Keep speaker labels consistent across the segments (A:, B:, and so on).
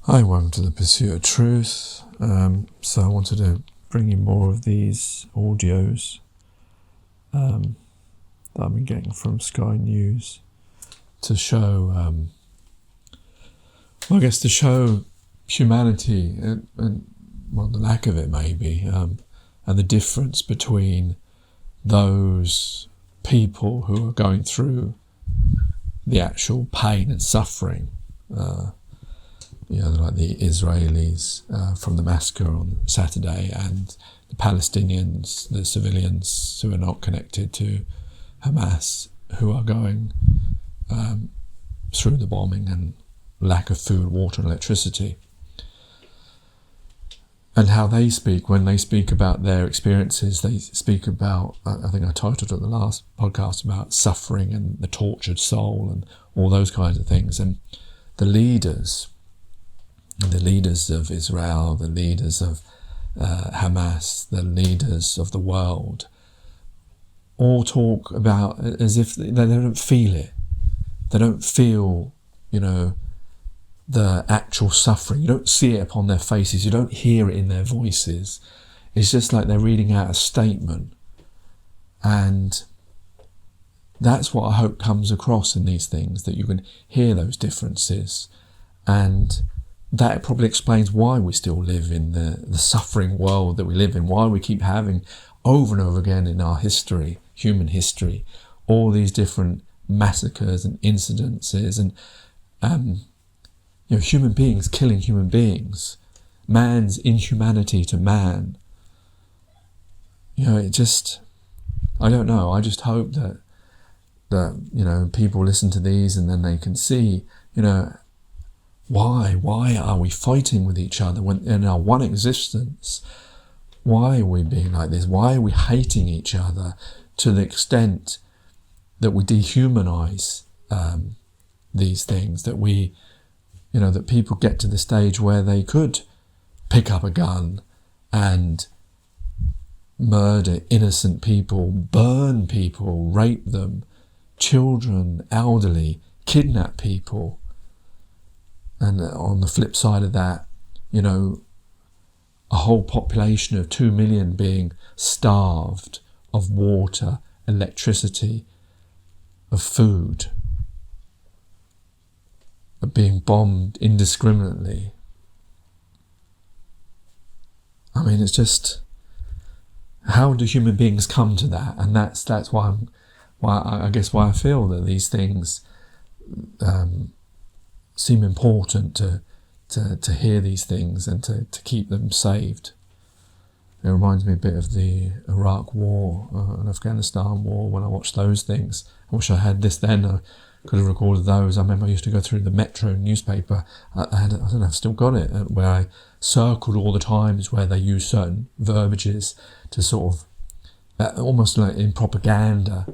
A: Hi, welcome to the Pursuit of Truth. So I wanted to bring you more of these audios that I've been getting from Sky News to show, to show humanity and the lack of it maybe, and the difference between those people who are going through the actual pain and suffering, like the Israelis from the massacre on Saturday, and the Palestinians, the civilians who are not connected to Hamas, who are going through the bombing and lack of food, water and electricity. And how they speak, when they speak about their experiences, they speak about, I think I titled it the last podcast, about suffering and the tortured soul and all those kinds of things. And the leaders of Israel, the leaders of Hamas, the leaders of the world, all talk about as if they don't feel it. They don't feel, the actual suffering. You don't see it upon their faces. You don't hear it in their voices. It's just like they're reading out a statement. And that's what I hope comes across in these things, that you can hear those differences. And that probably explains why we still live in the suffering world that we live in, why we keep having over and over again in our history, human history, all these different massacres and incidences and human beings killing human beings, man's inhumanity to man. I don't know. I just hope that people listen to these and then they can see, why are we fighting with each other when in our one existence? Why are we being like this? Why are we hating each other to the extent that we dehumanize these things, that we, that people get to the stage where they could pick up a gun and murder innocent people, burn people, rape them, children, elderly, kidnap people. And on the flip side of that, a whole population of 2 million being starved of water, electricity, of food, of being bombed indiscriminately. I mean, it's just, how do human beings come to that? And that's why I feel that these things seem important to hear these things and to keep them saved. It reminds me a bit of the Iraq War and Afghanistan War. When I watched those things, I wish I had this then. I could have recorded those. I remember I used to go through the Metro newspaper. I don't know, I've still got it, where I circled all the times where they used certain verbiages to sort of, almost like in propaganda,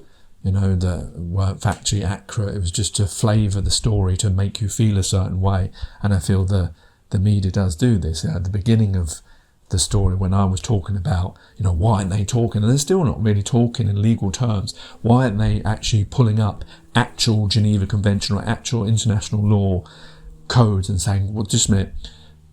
A: that weren't factually accurate. It was just to flavour the story, to make you feel a certain way. And I feel the media does do this. At the beginning of the story, when I was talking about, why aren't they talking? And they're still not really talking in legal terms. Why aren't they actually pulling up actual Geneva Convention or actual international law codes and saying, well, just a minute,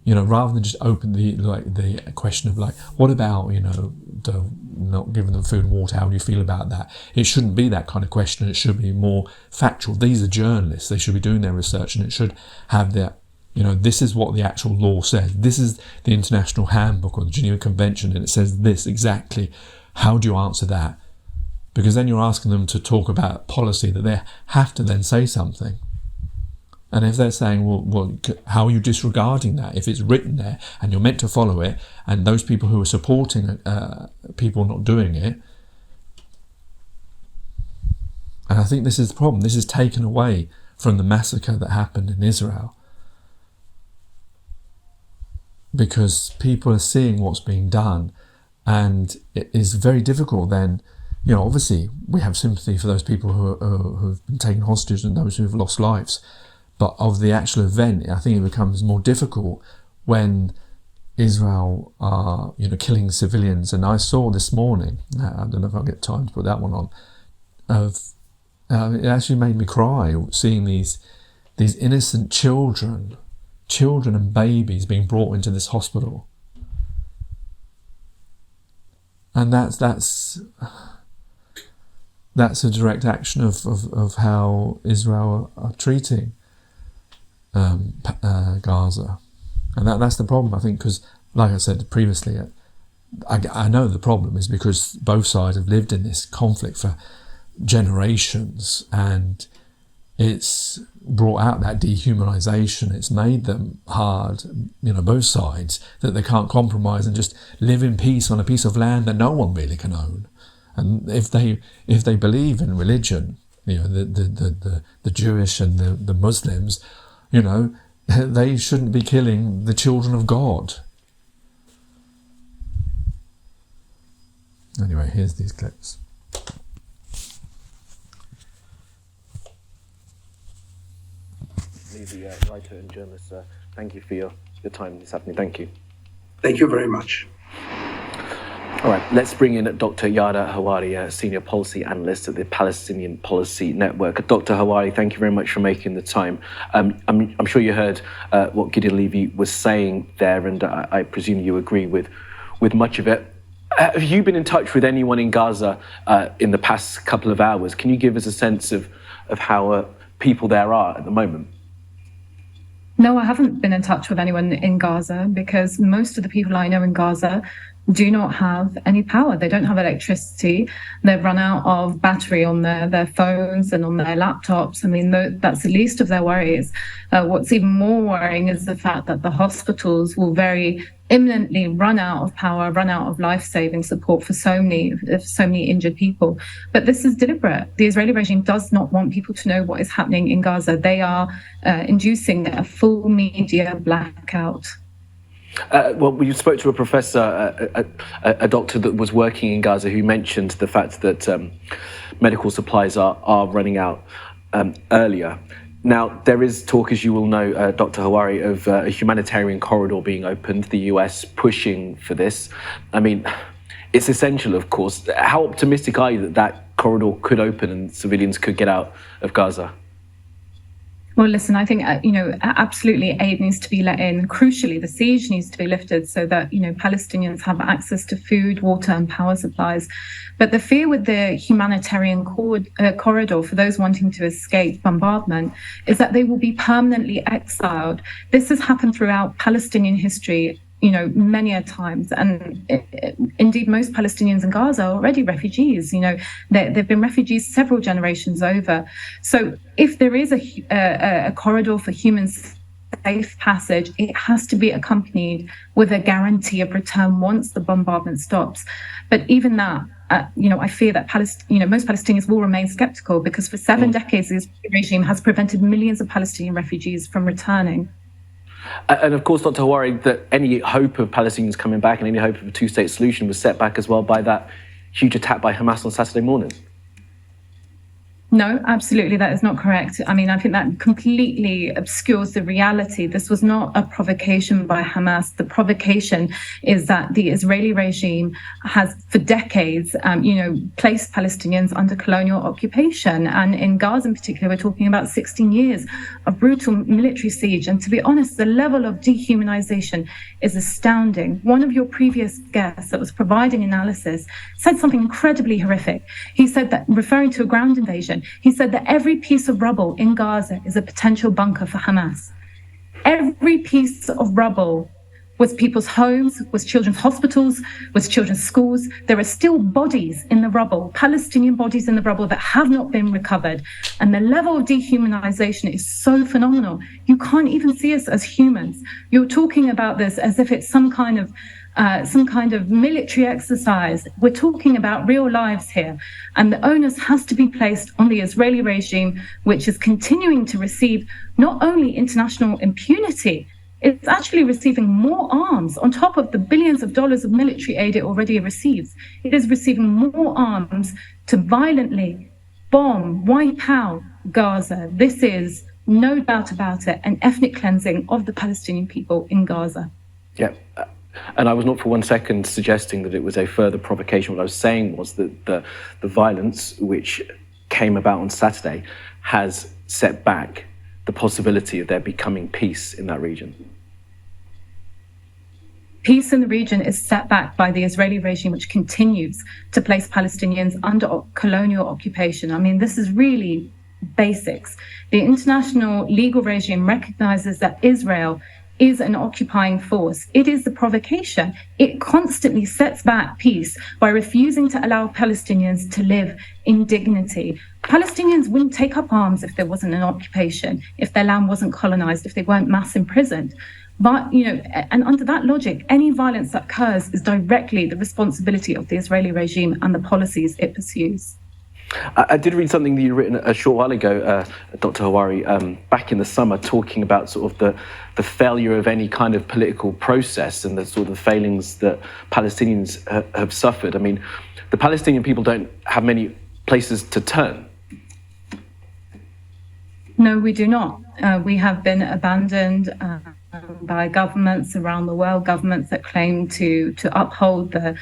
A: rather than just open the question of what about, the not giving them food and water, how do you feel about that? It shouldn't be that kind of question. It should be more factual. These are journalists. They should be doing their research, and it should have their, this is what the actual law says. This is the International Handbook or the Geneva Convention, and it says this exactly. How do you answer that? Because then you're asking them to talk about policy that they have to then say something. And if they're saying, well, how are you disregarding that? If it's written there and you're meant to follow it, and those people who are supporting people not doing it, and I think this is the problem. This is taken away from the massacre that happened in Israel, because people are seeing what's being done, and it is very difficult then. Obviously we have sympathy for those people who have been taken hostage and those who have lost lives. But of the actual event, I think it becomes more difficult when Israel are, killing civilians. And I saw this morning, I don't know if I'll get time to put that one on, it actually made me cry, seeing these innocent children children and babies being brought into this hospital. And that's a direct action of how Israel are treating Gaza. And that's the problem, I think, because, like I said previously, I know the problem is because both sides have lived in this conflict for generations, and it's brought out that dehumanization. It's made them hard, both sides, that they can't compromise and just live in peace on a piece of land that no one really can own. And if they believe in religion, the Jewish and the Muslims, they shouldn't be killing the children of God. Anyway, here's these clips.
B: The writer and journalist, thank you for your time this afternoon. Thank you.
C: Thank you very much.
B: All right, let's bring in Dr. Yada Hawari, Senior Policy Analyst at the Palestinian Policy Network. Dr. Hawari, thank you very much for making the time. I'm sure you heard what Gideon Levy was saying there, and I presume you agree with much of it. Have you been in touch with anyone in Gaza in the past couple of hours? Can you give us a sense of how people there are at the moment?
D: No, I haven't been in touch with anyone in Gaza because most of the people I know in Gaza do not have any power. They don't have electricity. They've run out of battery on their phones and on their laptops. I mean, that's the least of their worries. What's even more worrying is the fact that the hospitals will very imminently run out of power, run out of life-saving support for so many injured people. But this is deliberate. The Israeli regime does not want people to know what is happening in Gaza. They are inducing a full media blackout.
B: Well, you spoke to a professor, a doctor that was working in Gaza, who mentioned the fact that medical supplies are running out earlier. Now, there is talk, as you will know, Dr. Hawari, of a humanitarian corridor being opened, the US pushing for this. I mean, it's essential, of course. How optimistic are you that corridor could open and civilians could get out of Gaza?
D: Well, listen, I think, absolutely aid needs to be let in. Crucially, the siege needs to be lifted so that, Palestinians have access to food, water and power supplies. But the fear with the humanitarian corridor for those wanting to escape bombardment is that they will be permanently exiled. This has happened throughout Palestinian history, many a times. And indeed, most Palestinians in Gaza are already refugees. They've been refugees several generations over. So if there is a corridor for human safe passage, it has to be accompanied with a guarantee of return once the bombardment stops. But even that, I fear that most Palestinians will remain skeptical because for 7 decades, the Israeli regime has prevented millions of Palestinian refugees from returning.
B: And of course, Dr. Hawari, that any hope of Palestinians coming back and any hope of a two-state solution was set back as well by that huge attack by Hamas on Saturday morning.
D: No, absolutely, that is not correct. I mean, I think that completely obscures the reality. This was not a provocation by Hamas. The provocation is that the Israeli regime has, for decades, placed Palestinians under colonial occupation. And in Gaza in particular, we're talking about 16 years of brutal military siege. And to be honest, the level of dehumanization is astounding. One of your previous guests that was providing analysis said something incredibly horrific. He said that, referring to a ground invasion, he said that every piece of rubble in Gaza is a potential bunker for Hamas. Every piece of rubble was people's homes, was children's hospitals, was children's schools. There are still bodies in the rubble, Palestinian bodies in the rubble that have not been recovered. And the level of dehumanization is so phenomenal. You can't even see us as humans. You're talking about this as if it's some kind of military exercise. We're talking about real lives here. And the onus has to be placed on the Israeli regime, which is continuing to receive not only international impunity, it's actually receiving more arms on top of the billions of dollars of military aid it already receives. It is receiving more arms to violently bomb, wipe out Gaza. This is, no doubt about it, an ethnic cleansing of the Palestinian people in Gaza.
B: Yeah. And I was not for one second suggesting that it was a further provocation. What I was saying was that the violence which came about on Saturday has set back the possibility of there becoming peace in that region?
D: Peace in the region is set back by the Israeli regime, which continues to place Palestinians under colonial occupation. I mean, this is really basics. The international legal regime recognizes that Israel is an occupying force. It is the provocation. It constantly sets back peace by refusing to allow Palestinians to live in dignity. Palestinians wouldn't take up arms if there wasn't an occupation, if their land wasn't colonized, if they weren't mass imprisoned. But, and under that logic, any violence that occurs is directly the responsibility of the Israeli regime and the policies it pursues.
B: I did read something that you'd written a short while ago, Dr. Hawari, back in the summer, talking about sort of the failure of any kind of political process and the sort of failings that Palestinians have suffered. I mean, the Palestinian people don't have many places to turn.
D: No, we do not. We have been abandoned by governments around the world, governments that claim to uphold the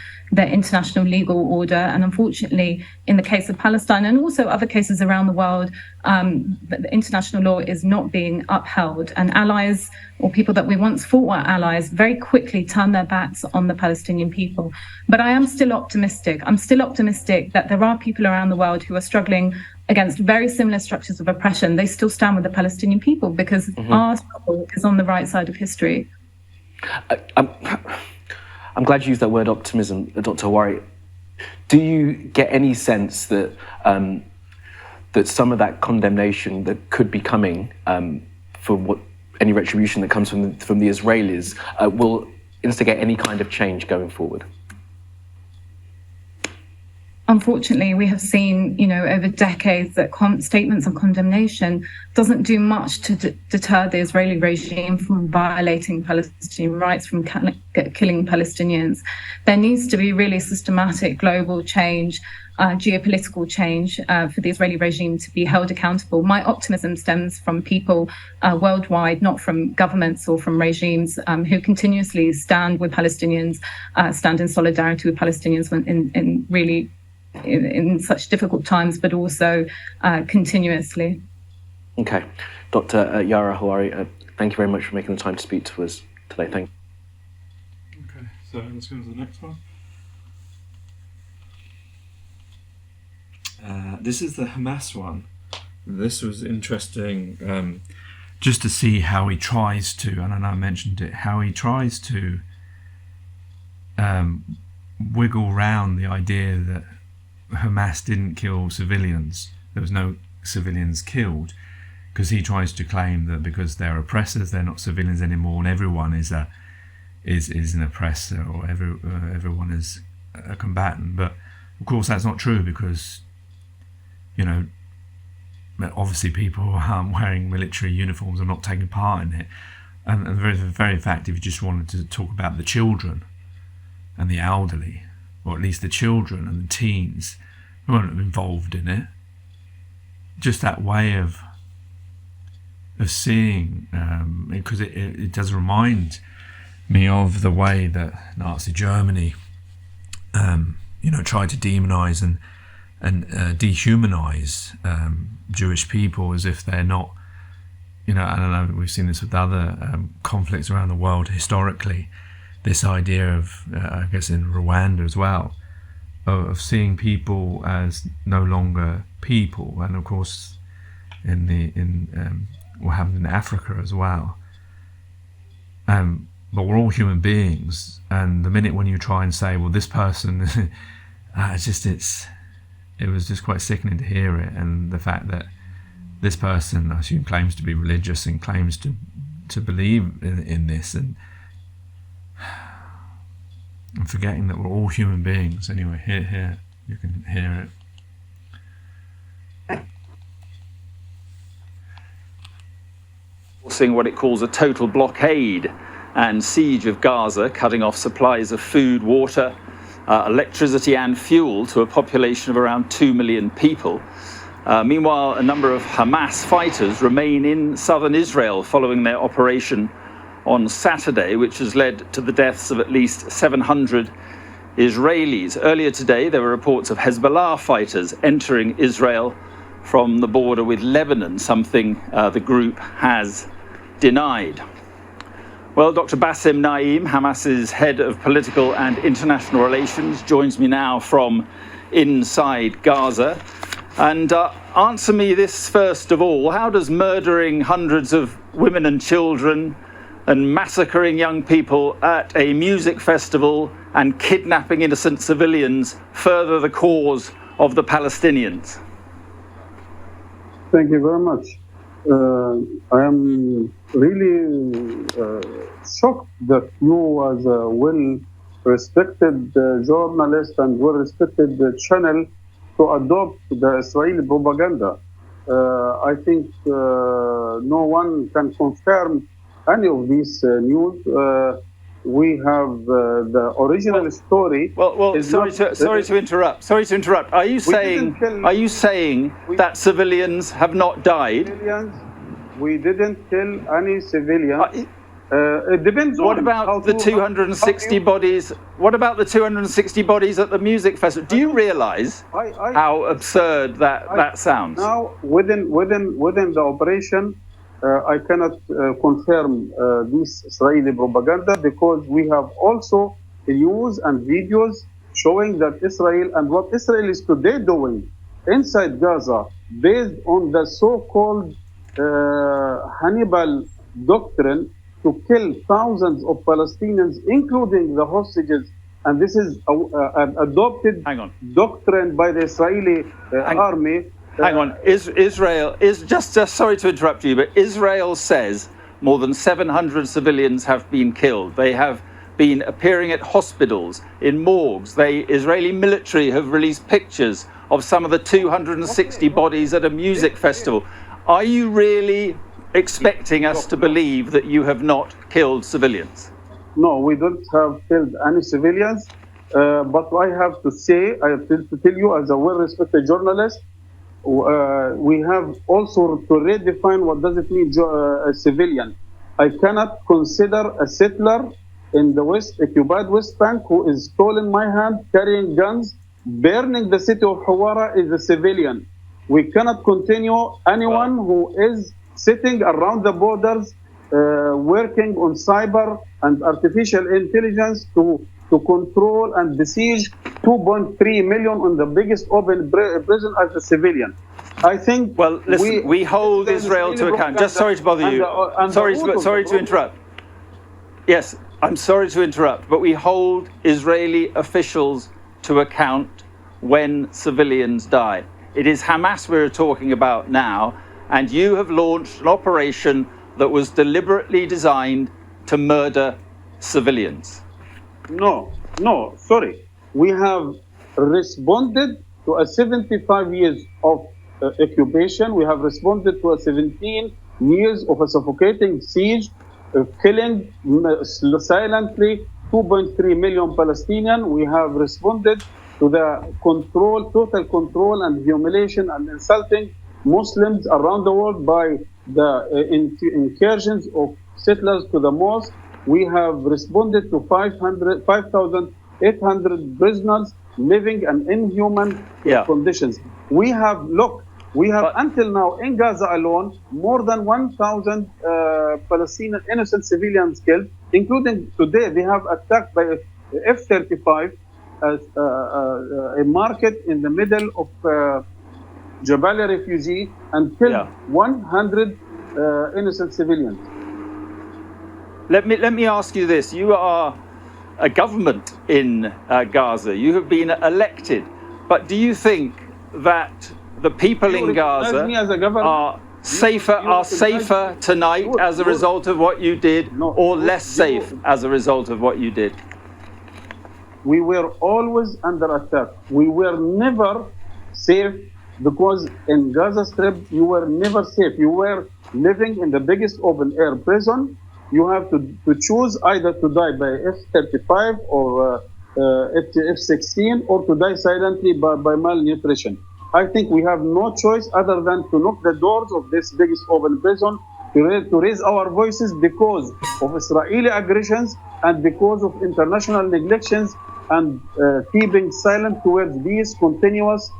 D: international legal order. And unfortunately, in the case of Palestine and also other cases around the world, the international law is not being upheld. And allies, or people that we once thought were allies, very quickly turn their backs on the Palestinian people. But I am still optimistic. I'm still optimistic that there are people around the world who are struggling against very similar structures of oppression. They still stand with the Palestinian people because our struggle is on the right side of history.
B: I'm glad you used that word optimism, Dr. Hawari. Do you get any sense that that some of that condemnation that could be coming for any retribution that comes from the Israelis will instigate any kind of change going forward?
D: Unfortunately, we have seen, over decades that statements of condemnation doesn't do much to deter the Israeli regime from violating Palestinian rights, from killing Palestinians. There needs to be really systematic global change, geopolitical change for the Israeli regime to be held accountable. My optimism stems from people worldwide, not from governments or from regimes who continuously stand with Palestinians, stand in solidarity with Palestinians in really in such difficult times, but also continuously.
B: Okay. Dr. Yara Hawari, thank you very much for making the time to speak to us today. Thank you.
A: Okay, so let's go to the next one. This is the Hamas one. This was interesting just to see how he tries to, and I know I mentioned it, how he tries to wiggle around the idea that Hamas didn't kill civilians. There was no civilians killed, because he tries to claim that because they're oppressors, they're not civilians anymore, and everyone is an oppressor, or everyone is a combatant. But of course, that's not true, because obviously people aren't wearing military uniforms or not taking part in it. And the very fact, if you just wanted to talk about the children and the elderly, or at least the children and the teens who weren't involved in it, just that way of seeing, because it does remind me of the way that Nazi Germany, tried to demonize and dehumanize Jewish people as if they're not, I don't know, we've seen this with other conflicts around the world historically, this idea of, I guess in Rwanda as well, of seeing people as no longer people, and of course in what happened in Africa as well. But we're all human beings, and the minute when you try and say, well, this person, it was just quite sickening to hear it, and the fact that this person, I assume, claims to be religious and claims to believe in this, and I'm forgetting that we're all human beings. Anyway, here, you can hear it.
E: Forcing what it calls a total blockade and siege of Gaza, cutting off supplies of food, water, electricity and fuel to a population of around 2 million people. Meanwhile, a number of Hamas fighters remain in southern Israel following their operation on Saturday, which has led to the deaths of at least 700 Israelis. Earlier today, there were reports of Hezbollah fighters entering Israel from the border with Lebanon, something the group has denied. Well, Dr. Bassem Naim, Hamas's head of political and international relations, joins me now from inside Gaza. And answer me this first of all. How does murdering hundreds of women and children and massacring young people at a music festival and kidnapping innocent civilians further the cause of the Palestinians?
F: Thank you very much. I am really shocked that you, as a well-respected journalist and well-respected channel, to adopt the Israeli propaganda. I think no one can confirm any of these news. We have the original story.
E: Sorry to interrupt. Are you saying that civilians have not died?
F: We didn't kill any civilians. It depends
E: What
F: on
E: about the 260 bodies? What about the 260 bodies at the music festival? Do you realise how absurd that sounds?
F: Now, within the operation, I cannot confirm this Israeli propaganda, because we have also news and videos showing that Israel and what Israel is today doing inside Gaza, based on the so-called Hannibal doctrine, to kill thousands of Palestinians, including the hostages. And this is an adopted doctrine by the Israeli army.
E: Hang on. Israel is just sorry to interrupt you, but Israel says more than 700 civilians have been killed. They have been appearing at hospitals, in morgues. The Israeli military have released pictures of some of the 260 bodies at a music festival. Are you really expecting us to believe that you have not killed civilians?
F: No, we don't have killed any civilians. But I have to say, I have to tell you, as a well-respected journalist, we have also to redefine what does it mean a civilian. I cannot consider a settler in the occupied West Bank who is stolen my hand, carrying guns, burning the city of Hawara is a civilian. We cannot continue anyone who is sitting around the borders, working on cyber and artificial intelligence to control and besiege 2.3 million on the biggest open prison as a civilian. I think.
E: Well, listen, we hold Israel to account. Just sorry to bother you. Sorry to interrupt. Yes, I'm sorry to interrupt, but we hold Israeli officials to account when civilians die. It is Hamas we're talking about now, and you have launched an operation that was deliberately designed to murder civilians.
F: No, sorry. We have responded to a 75 years of occupation. We have responded to a 17 years of a suffocating siege, killing silently 2.3 million Palestinians. We have responded to the total control and humiliation and insulting Muslims around the world by the incursions of settlers to the mosque. We have responded to 5,800 prisoners living in inhuman conditions. We have until now in Gaza alone more than 1,000 Palestinian innocent civilians killed, including today they have attacked by F-35 a market in the middle of Jabalia refugee and killed 100 innocent civilians.
E: Let me ask you this. You are a government in Gaza. You have been elected. But do you think that the people in Gaza are safer tonight as a result of what you did, or less safe as a result of what you did?
F: We were always under attack. We were never safe, because in Gaza Strip, you were never safe. You were living in the biggest open air prison. You have to choose either to die by F-35 or F-16, or to die silently by malnutrition. I think we have no choice other than to knock the doors of this biggest open prison, to raise our voices because of Israeli aggressions and because of international neglections, and keeping silent towards these continuous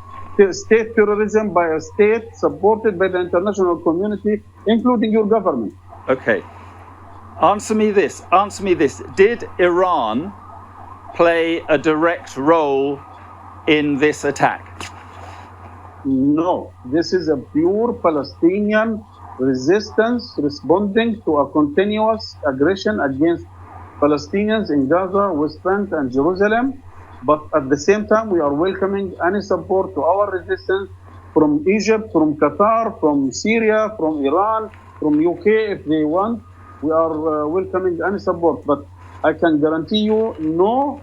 F: state terrorism by a state supported by the international community, including your government.
E: Okay. Answer me this. Did Iran play a direct role in this attack?
F: No, this is a pure Palestinian resistance responding to a continuous aggression against Palestinians in Gaza, West Bank, and Jerusalem. But at the same time, we are welcoming any support to our resistance from Egypt, from Qatar, from Syria, from Iran, from UK if they want. We are welcoming any support. But I can guarantee you no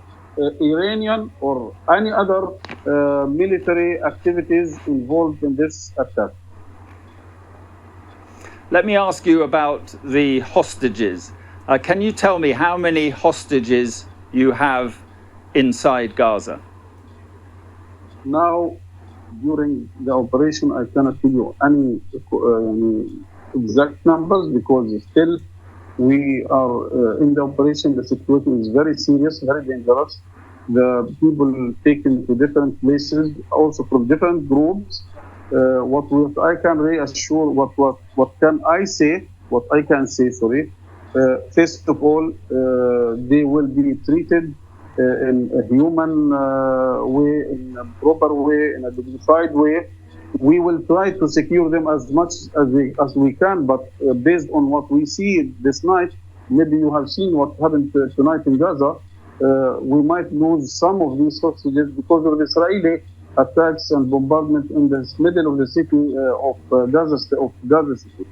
F: Iranian or any other military activities involved in this attack.
E: Let me ask you about the hostages. Can you tell me how many hostages you have inside Gaza?
F: Now, during the operation, I cannot tell you any exact numbers because still we are in the operation. The situation is very serious, very dangerous. The people taken to different places, also from different groups. What I can reassure, what can I say? What I can say, sorry. First of all, they will be treated in a human way, in a proper way, in a dignified way. We will try to secure them as much as we can, but based on what we see this night, maybe you have seen what happened tonight in Gaza, we might lose some of these hostages because of the Israeli attacks and bombardment in the middle of the city of Gaza City.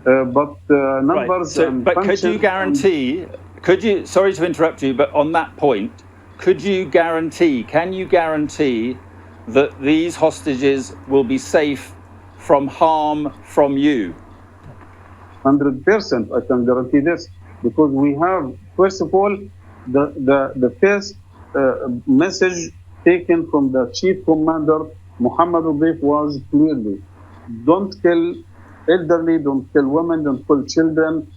F: But numbers.
E: Right. But could you guarantee? Sorry to interrupt you, but on that point, can you guarantee that these hostages will be safe from harm from you?
F: 100%, I can guarantee this, because we have, first of all, the first message taken from the chief commander, Muhammad Ubaif, was clearly, don't kill elderly, don't kill women, don't kill children,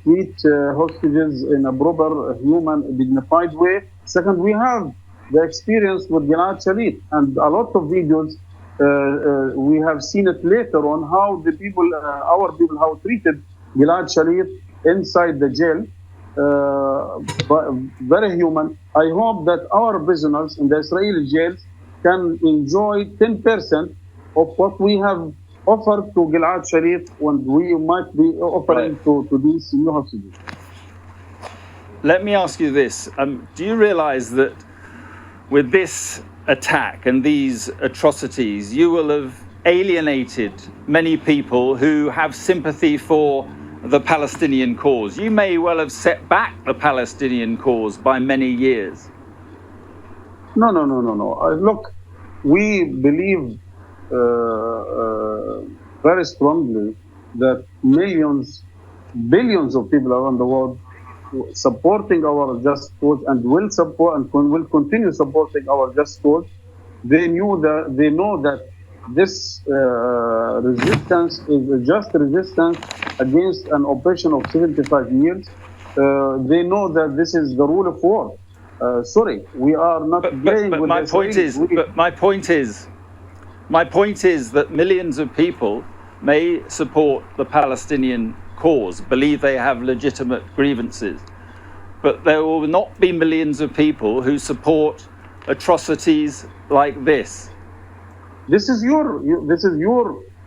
F: treat hostages in a proper, human, dignified way. Second, we have the experience with Gilad Shalit, and a lot of videos, we have seen it later on how the people, our people, how treated Gilad Shalit inside the jail. Very human. I hope that our prisoners in the Israeli jails can enjoy 10% of what we have offered to Gilad Shalit, when we might be offering to these new hostages.
E: Let me ask you this. Do you realize that with this attack and these atrocities, you will have alienated many people who have sympathy for the Palestinian cause? You may well have set back the Palestinian cause by many years.
F: No. Look, we believe very strongly that millions, billions of people around the world supporting our just cause and will support and will continue supporting our just cause. They know that this resistance is a just resistance against an oppression of 75 years. They know that this is the rule of war. Sorry, we are not playing with
E: my point is, my point is that millions of people may support the Palestinian cause, believe they have legitimate grievances, but there will not be millions of people who support atrocities like this.
F: This is your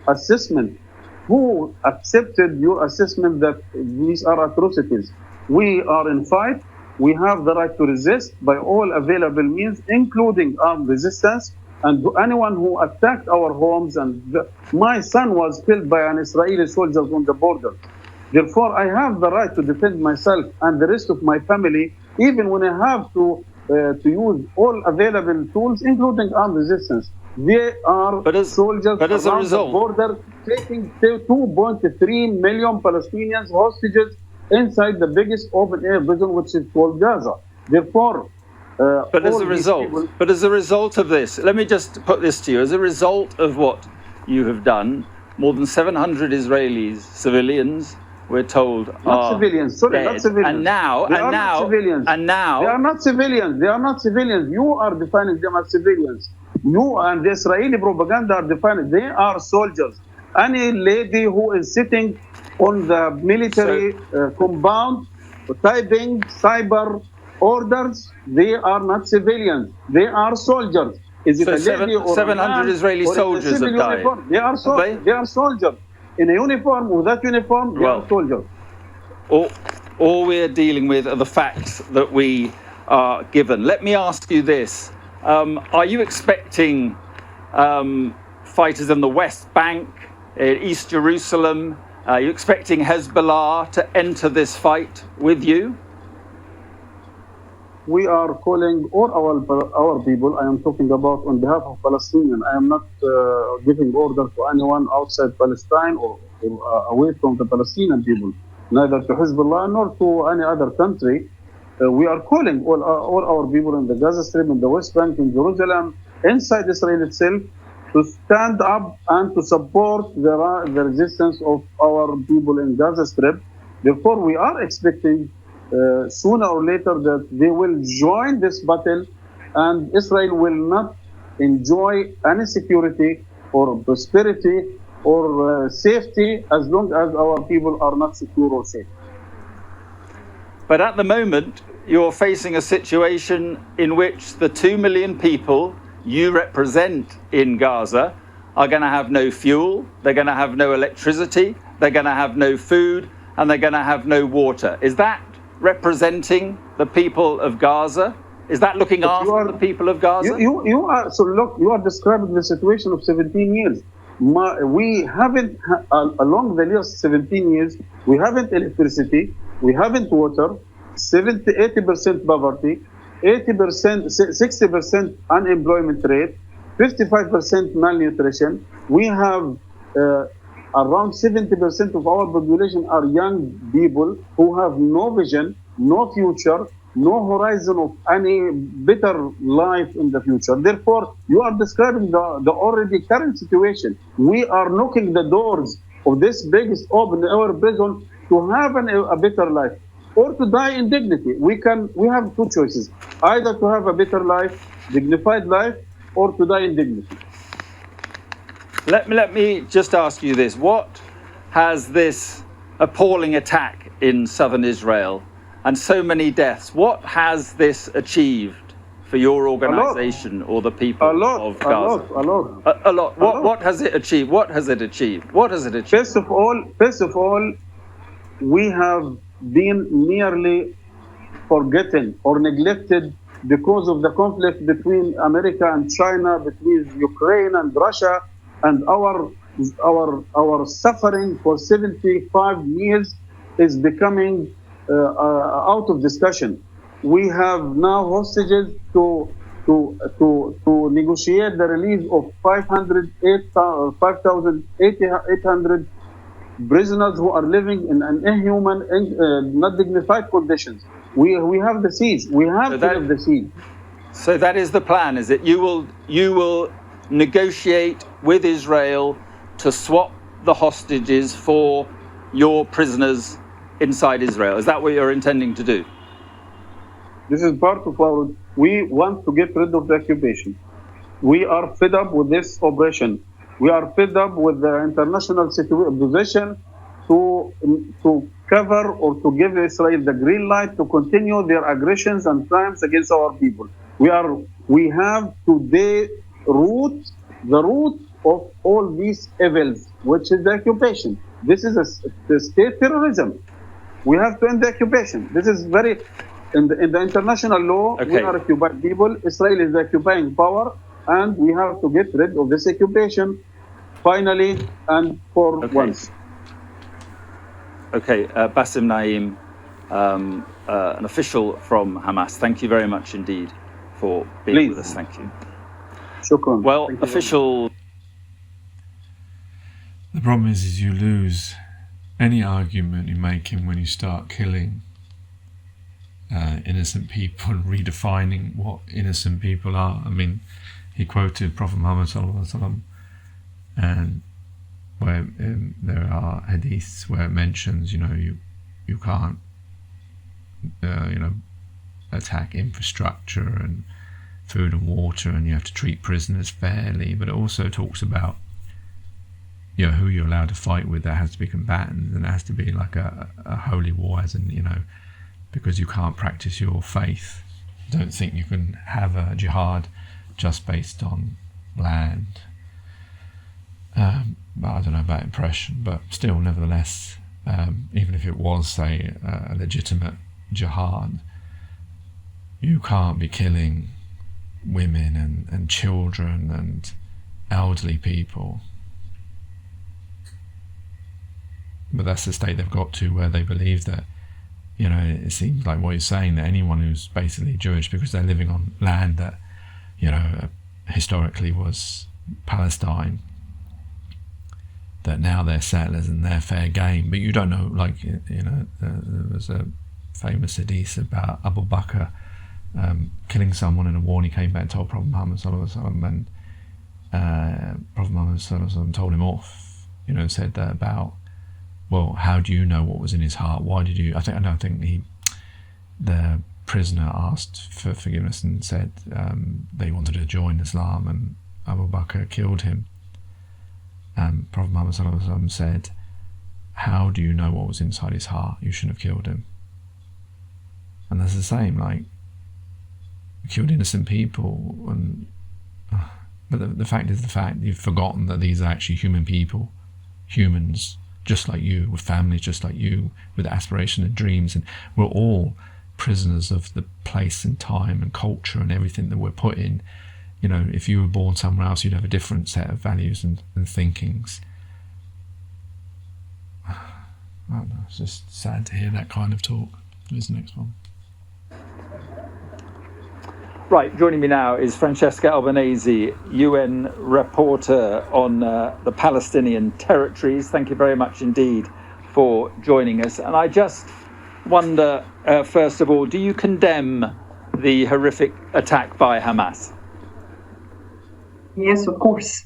F: assessment. Who accepted your assessment that these are atrocities? We are in fight. We have the right to resist by all available means, including armed resistance. And anyone who attacked our homes, my son was killed by an Israeli soldier on the border. Therefore, I have the right to defend myself and the rest of my family, even when I have to use all available tools, including armed resistance. They are soldiers around the border, taking 2.3 million Palestinians hostages inside the biggest open-air prison, which is called Gaza. Therefore,
E: But as a result of this, let me just put this to you. As a result of what you have done, more than 700 Israelis, civilians, we're told,
F: not civilians. Sorry,
E: dead.
F: not civilians.
E: And now,
F: they are not civilians. They are not civilians. You are defining them as civilians. You and the Israeli propaganda are defined. They are soldiers. Any lady who is sitting on the military compound typing cyber orders, they are not civilians. They are soldiers. Is it
E: So
F: a lady or a
E: 700
F: man
E: Israeli
F: or in a
E: soldiers
F: civil
E: have died.
F: uniform? They are
E: Have they?
F: They are soldiers. In a uniform, without uniform, they
E: Well,
F: are soldiers.
E: all we're dealing with are the facts that we are given. Let me ask you this. Are you expecting fighters in the West Bank, in East Jerusalem, are you expecting Hezbollah to enter this fight with you?
F: We are calling all our people. I am talking about on behalf of Palestinians. I am not giving order to anyone outside Palestine or away from the Palestinian people, neither to Hezbollah nor to any other country. We are calling all our people in the Gaza Strip, in the West Bank, in Jerusalem, inside Israel itself, to stand up and to support the resistance of our people in Gaza Strip. Therefore, we are expecting sooner or later that they will join this battle, and Israel will not enjoy any security or prosperity or safety as long as our people are not secure or safe.
E: But at the moment, you're facing a situation in which the 2 million people you represent in Gaza are going to have no fuel, they're going to have no electricity, they're going to have no food, and they're going to have no water. Is that representing the people of Gaza? Is that looking after the people of Gaza?
F: You are, so look, you are describing the situation of 17 years. We haven't, along the last 17 years, we haven't electricity, we haven't water, 80% poverty, 80%, 60% unemployment rate, 55% malnutrition. We have around 70% of our population are young people who have no vision, no future, no horizon of any better life in the future. Therefore, you are describing the already current situation. We are knocking the doors of this biggest open our prison to have a better life or to die in dignity. We have two choices: either to have a better life, dignified life, or to die in dignity.
E: Let me just ask you this. What has this appalling attack in southern Israel and so many deaths, what has this achieved for your organization or the people of Gaza? A lot. What has it achieved? What has it achieved? What has it achieved?
F: First of all, we have been nearly forgotten or neglected because of the conflict between America and China, between Ukraine and Russia, and our suffering for 75 years is becoming out of discussion. We have now hostages to negotiate the release of 5,800 prisoners who are living in an inhuman, not dignified conditions. We have the siege. We have to live the siege.
E: So that is the plan, is it? You will negotiate with Israel to swap the hostages for your prisoners inside Israel. Is that what you're intending to do?
F: This is part of our. We want to get rid of the occupation. We are fed up with this oppression. We are fed up with the international position to cover or to give Israel the green light to continue their aggressions and crimes against our people. We have today the root of all these evils, which is the occupation. This is the state terrorism. We have to end the occupation. This is very, in the international law, we are occupied people. Israel is the occupying power, and we have to get rid of this occupation finally and for once.
E: Okay, Bassem Naim, an official from Hamas, thank you very much indeed for being with us. Thank you.
F: Shukran.
E: Well, official.
A: The problem is you lose any argument you're making when you start killing innocent people and redefining what innocent people are. I mean, he quoted Prophet Muhammad ﷺ, and where there are hadiths where it mentions, you can't, attack infrastructure and food and water, and you have to treat prisoners fairly. But it also talks about, you know, who you're allowed to fight with. There has to be combatants, and it has to be like a holy war, as in, you know, because you can't practice your faith. I don't think you can have a jihad just based on land. But I don't know about impression, but still, nevertheless, even if it was, say, a legitimate jihad, you can't be killing women and children and elderly people. But that's the state they've got to, where they believe that, you know, it seems like what he's saying, that anyone who's basically Jewish, because they're living on land that, you know, historically was Palestine, that now they're settlers and they're fair game. But you don't know, like, you know, there was a famous hadith about Abu Bakr killing someone in a war, and he came back and told Prophet Muhammad sallallahu alaihi wasallam, and Prophet Muhammad sallallahu alaihi wasallam told him off, you know, and said that about, well, how do you know what was in his heart? Why did you? I think the prisoner asked for forgiveness and said they wanted to join Islam, and Abu Bakr killed him. And Prophet Muhammad sallallahu alaihi wasallam said, how do you know what was inside his heart? You shouldn't have killed him. And that's the same, like, killed innocent people, and but the fact is the fact. You've forgotten that these are actually human people, humans just like you, with families just like you, with aspirations and dreams, and we're all prisoners of the place and time and culture and everything that we're put in. You know, if you were born somewhere else, you'd have a different set of values and thinkings. I don't know, it's just sad to hear that kind of talk. Here's the next one.
E: Right, joining me now is Francesca Albanese, UN reporter on the Palestinian territories. Thank you very much indeed for joining us. And I just wonder, first of all, do you condemn the horrific attack by Hamas?
G: Yes, of course.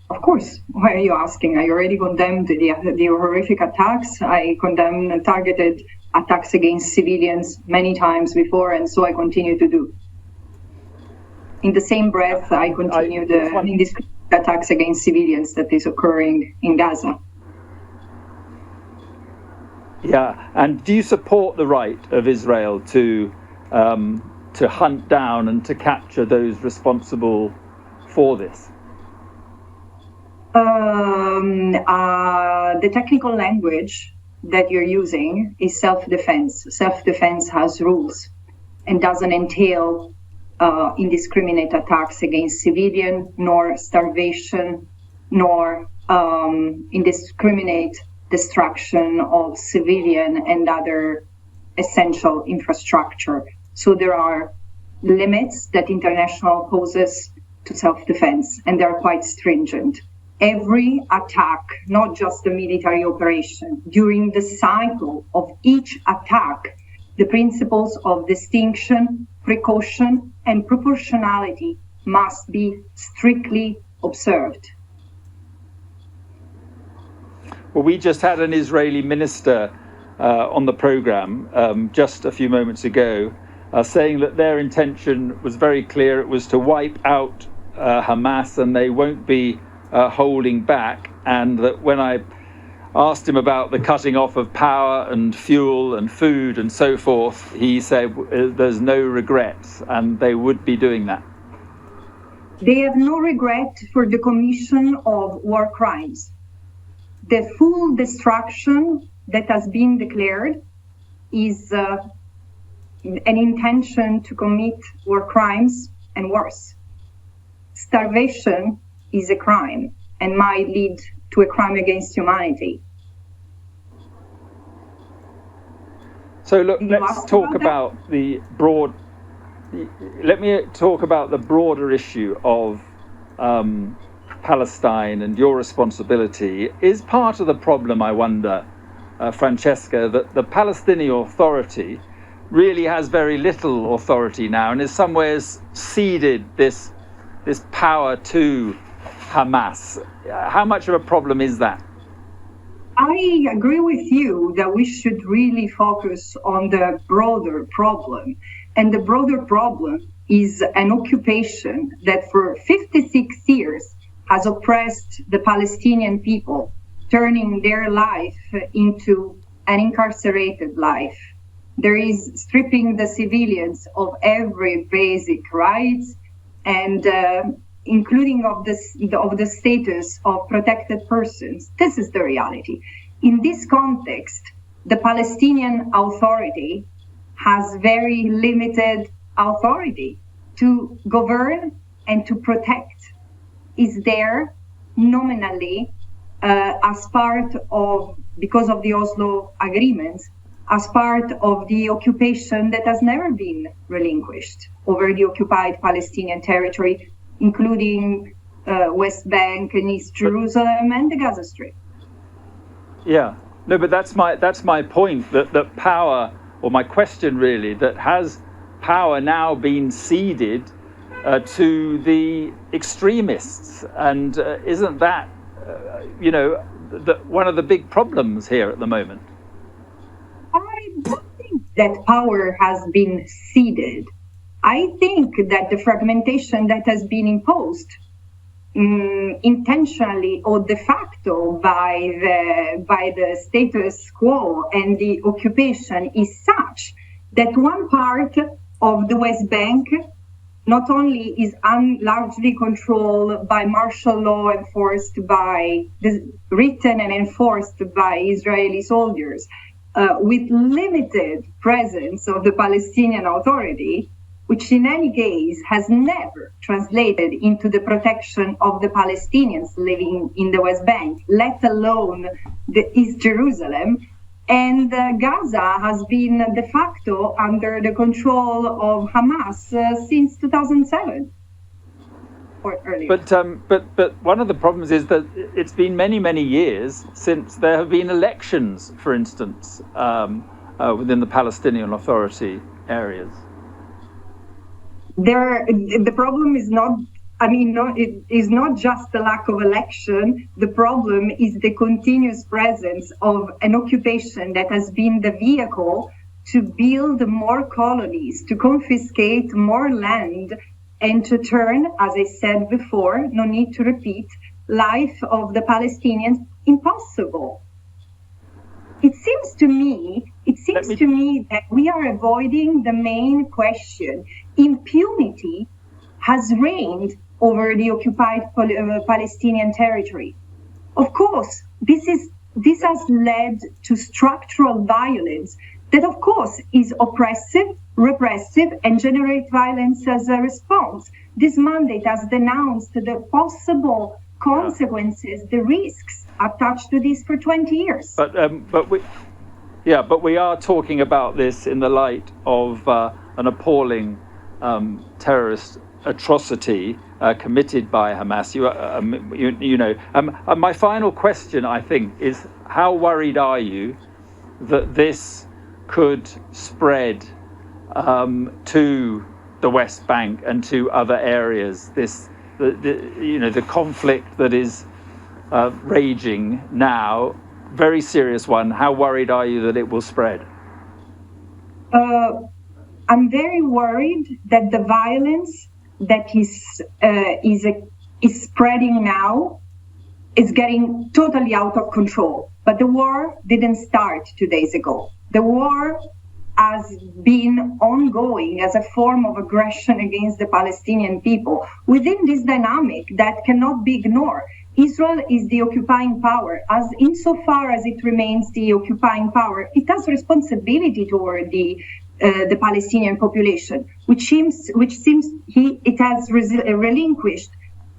G: Of course. Why are you asking? I already condemned the horrific attacks. I condemn targeted attacks against civilians many times before, and so I continue to do. In the same breath, I continue the indiscriminate attacks against civilians that is occurring in Gaza.
E: Yeah, and do you support the right of Israel to hunt down and to capture those responsible for this?
G: The technical language that you're using is self-defense. Self-defense has rules and doesn't entail indiscriminate attacks against civilian, nor starvation, nor indiscriminate destruction of civilian and other essential infrastructure. So there are limits that international poses to self-defense, and they're quite stringent. Every attack, not just the military operation, during the cycle of each attack, the principles of distinction, precaution, and proportionality must be strictly observed.
E: Well, we just had an Israeli minister on the program just a few moments ago saying that their intention was very clear. It was to wipe out Hamas, and they won't be holding back. And that when I asked him about the cutting off of power and fuel and food and so forth, he said there's no regrets, and they would be doing that.
G: They have no regret for the commission of war crimes. The full destruction that has been declared is an intention to commit war crimes and worse. Starvation is a crime and might lead to a crime against humanity.
E: So look, let's talk about the broad. Let me talk about the broader issue of Palestine and your responsibility. Is part of the problem, I wonder, Francesca, that the Palestinian Authority really has very little authority now, and in some ways ceded this power to Hamas. How much of a problem is that?
G: I agree with you that we should really focus on the broader problem. And the broader problem is an occupation that for 56 years has oppressed the Palestinian people, turning their life into an incarcerated life. There is stripping the civilians of every basic rights, and including of the status of protected persons. This is the reality. In this context, the Palestinian Authority has very limited authority to govern and to protect. Is there nominally as part of, because of the Oslo agreements, as part of the occupation that has never been relinquished over the occupied Palestinian territory, including West Bank and East Jerusalem and the Gaza Strip.
E: Yeah, no, but that's my point, that power, or my question really, that has power now been ceded to the extremists, and isn't that, one of the big problems here at the moment?
G: I don't think that power has been ceded. I think that the fragmentation that has been imposed intentionally or de facto by the status quo and the occupation is such that one part of the West Bank not only is largely controlled by martial law written and enforced by Israeli soldiers, with limited presence of the Palestinian Authority, which in any case has never translated into the protection of the Palestinians living in the West Bank, let alone the East Jerusalem. And Gaza has been de facto under the control of Hamas since 2007 or earlier.
E: But one of the problems is that it's been many, many years since there have been elections, for instance, within the Palestinian Authority areas.
G: The problem is not, it is not just the lack of election. The problem is the continuous presence of an occupation that has been the vehicle to build more colonies, to confiscate more land, and to turn, as I said before, no need to repeat, life of the Palestinians impossible. It seems to me that we are avoiding the main question. Impunity has reigned over the occupied Palestinian territory. Of course, this has led to structural violence that, of course, is oppressive, repressive, and generates violence as a response. This mandate has denounced the possible consequences, the risks attached to this for 20 years.
E: But we are talking about this in the light of an appalling terrorist atrocity committed by Hamas. My final question, I think, is how worried are you that this could spread to the West Bank and to other areas? The conflict that is raging now, very serious one. How worried are you that it will spread?
G: I'm very worried that the violence that is spreading now is getting totally out of control. But the war didn't start 2 days ago. The war has been ongoing as a form of aggression against the Palestinian people. Within this dynamic that cannot be ignored, Israel is the occupying power. As insofar as it remains the occupying power, it has responsibility toward the Palestinian population, which seems it has relinquished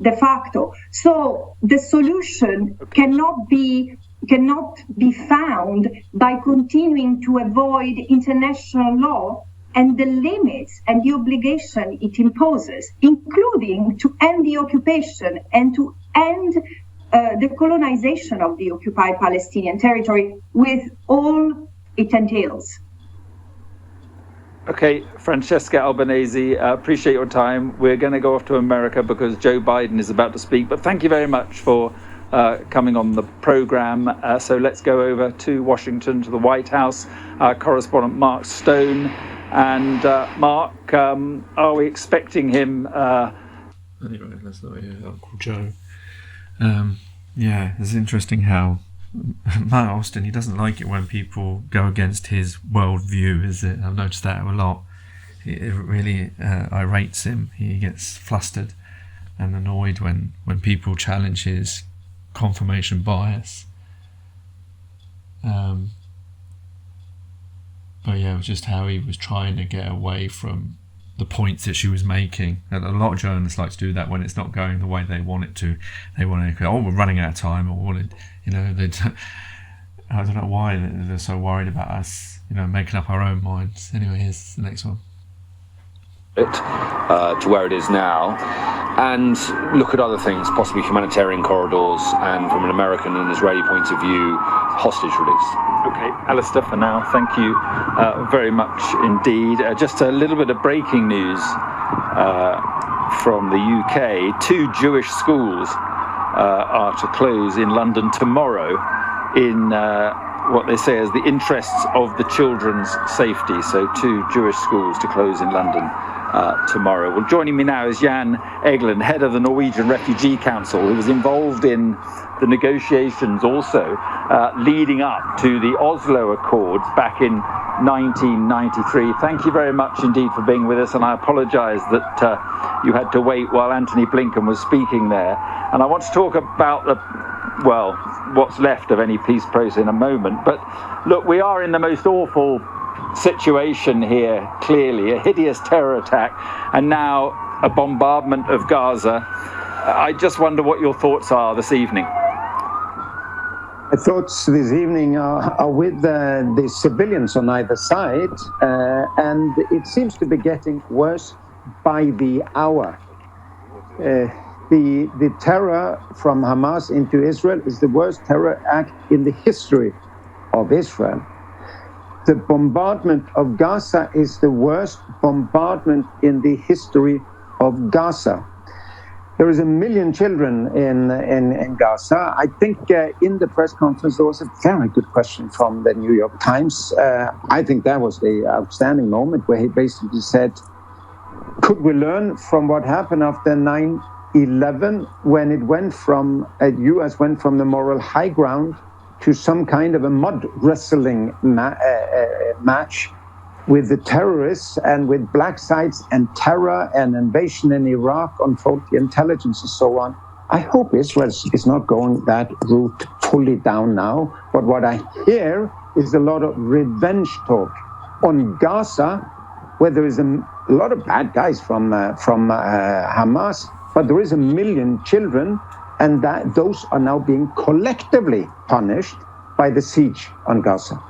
G: de facto. So the solution cannot be found by continuing to avoid international law and the limits and the obligation it imposes, including to end the occupation and to end the colonization of the occupied Palestinian territory with all it entails.
E: Okay, Francesca Albanese, appreciate your time. We're going to go off to America because Joe Biden is about to speak, but thank you very much for coming on the program. So let's go over to Washington, to the White House. Our correspondent Mark Stone And Mark, are we expecting him?
A: Anyway, that's not Uncle Joe. Yeah, it's interesting how Matt Austin, he doesn't like it when people go against his worldview, is it? I've noticed that a lot. It really irates him. He gets flustered and annoyed when people challenge his confirmation bias. But yeah, it was just how he was trying to get away from the points that she was making. And a lot of journalists like to do that when it's not going the way they want it to. They want to go, oh, we're running out of time, or I don't know why they're so worried about us, making up our own minds. Anyway, here's the next one.
H: To where it is now, and look at other things, possibly humanitarian corridors, and from an American and Israeli point of view, hostage release.
E: Okay, Alistair, for now, thank you very much indeed. Just a little bit of breaking news from the UK. 2 Jewish schools are to close in London tomorrow in what they say is the interests of the children's safety. So 2 Jewish schools to close in London tomorrow. Well, joining me now is Jan Egeland, head of the Norwegian Refugee Council, who was involved in the negotiations also leading up to the Oslo Accords back in 1993. Thank you very much indeed for being with us, and I apologise that you had to wait while Anthony Blinken was speaking there. And I want to talk about what's left of any peace process in a moment. But look, we are in the most awful situation here, clearly, a hideous terror attack, and now a bombardment of Gaza. I just wonder what your thoughts are this evening.
I: My thoughts this evening are with the civilians on either side, and it seems to be getting worse by the hour. The terror from Hamas into Israel is the worst terror act in the history of Israel. The bombardment of Gaza is the worst bombardment in the history of Gaza. There is 1 million children in Gaza. I think in the press conference there was a very good question from the New York Times. I think that was the outstanding moment where he basically said, could we learn from what happened after 9/11 when it went from, US went from the moral high ground to some kind of a mud wrestling match with the terrorists and with black sites and terror and invasion in Iraq on faulty intelligence and so on. I hope Israel is not going that route fully down now. But what I hear is a lot of revenge talk on Gaza, where there is a lot of bad guys from Hamas, but there is 1 million children, and that those are now being collectively punished by the siege on Gaza.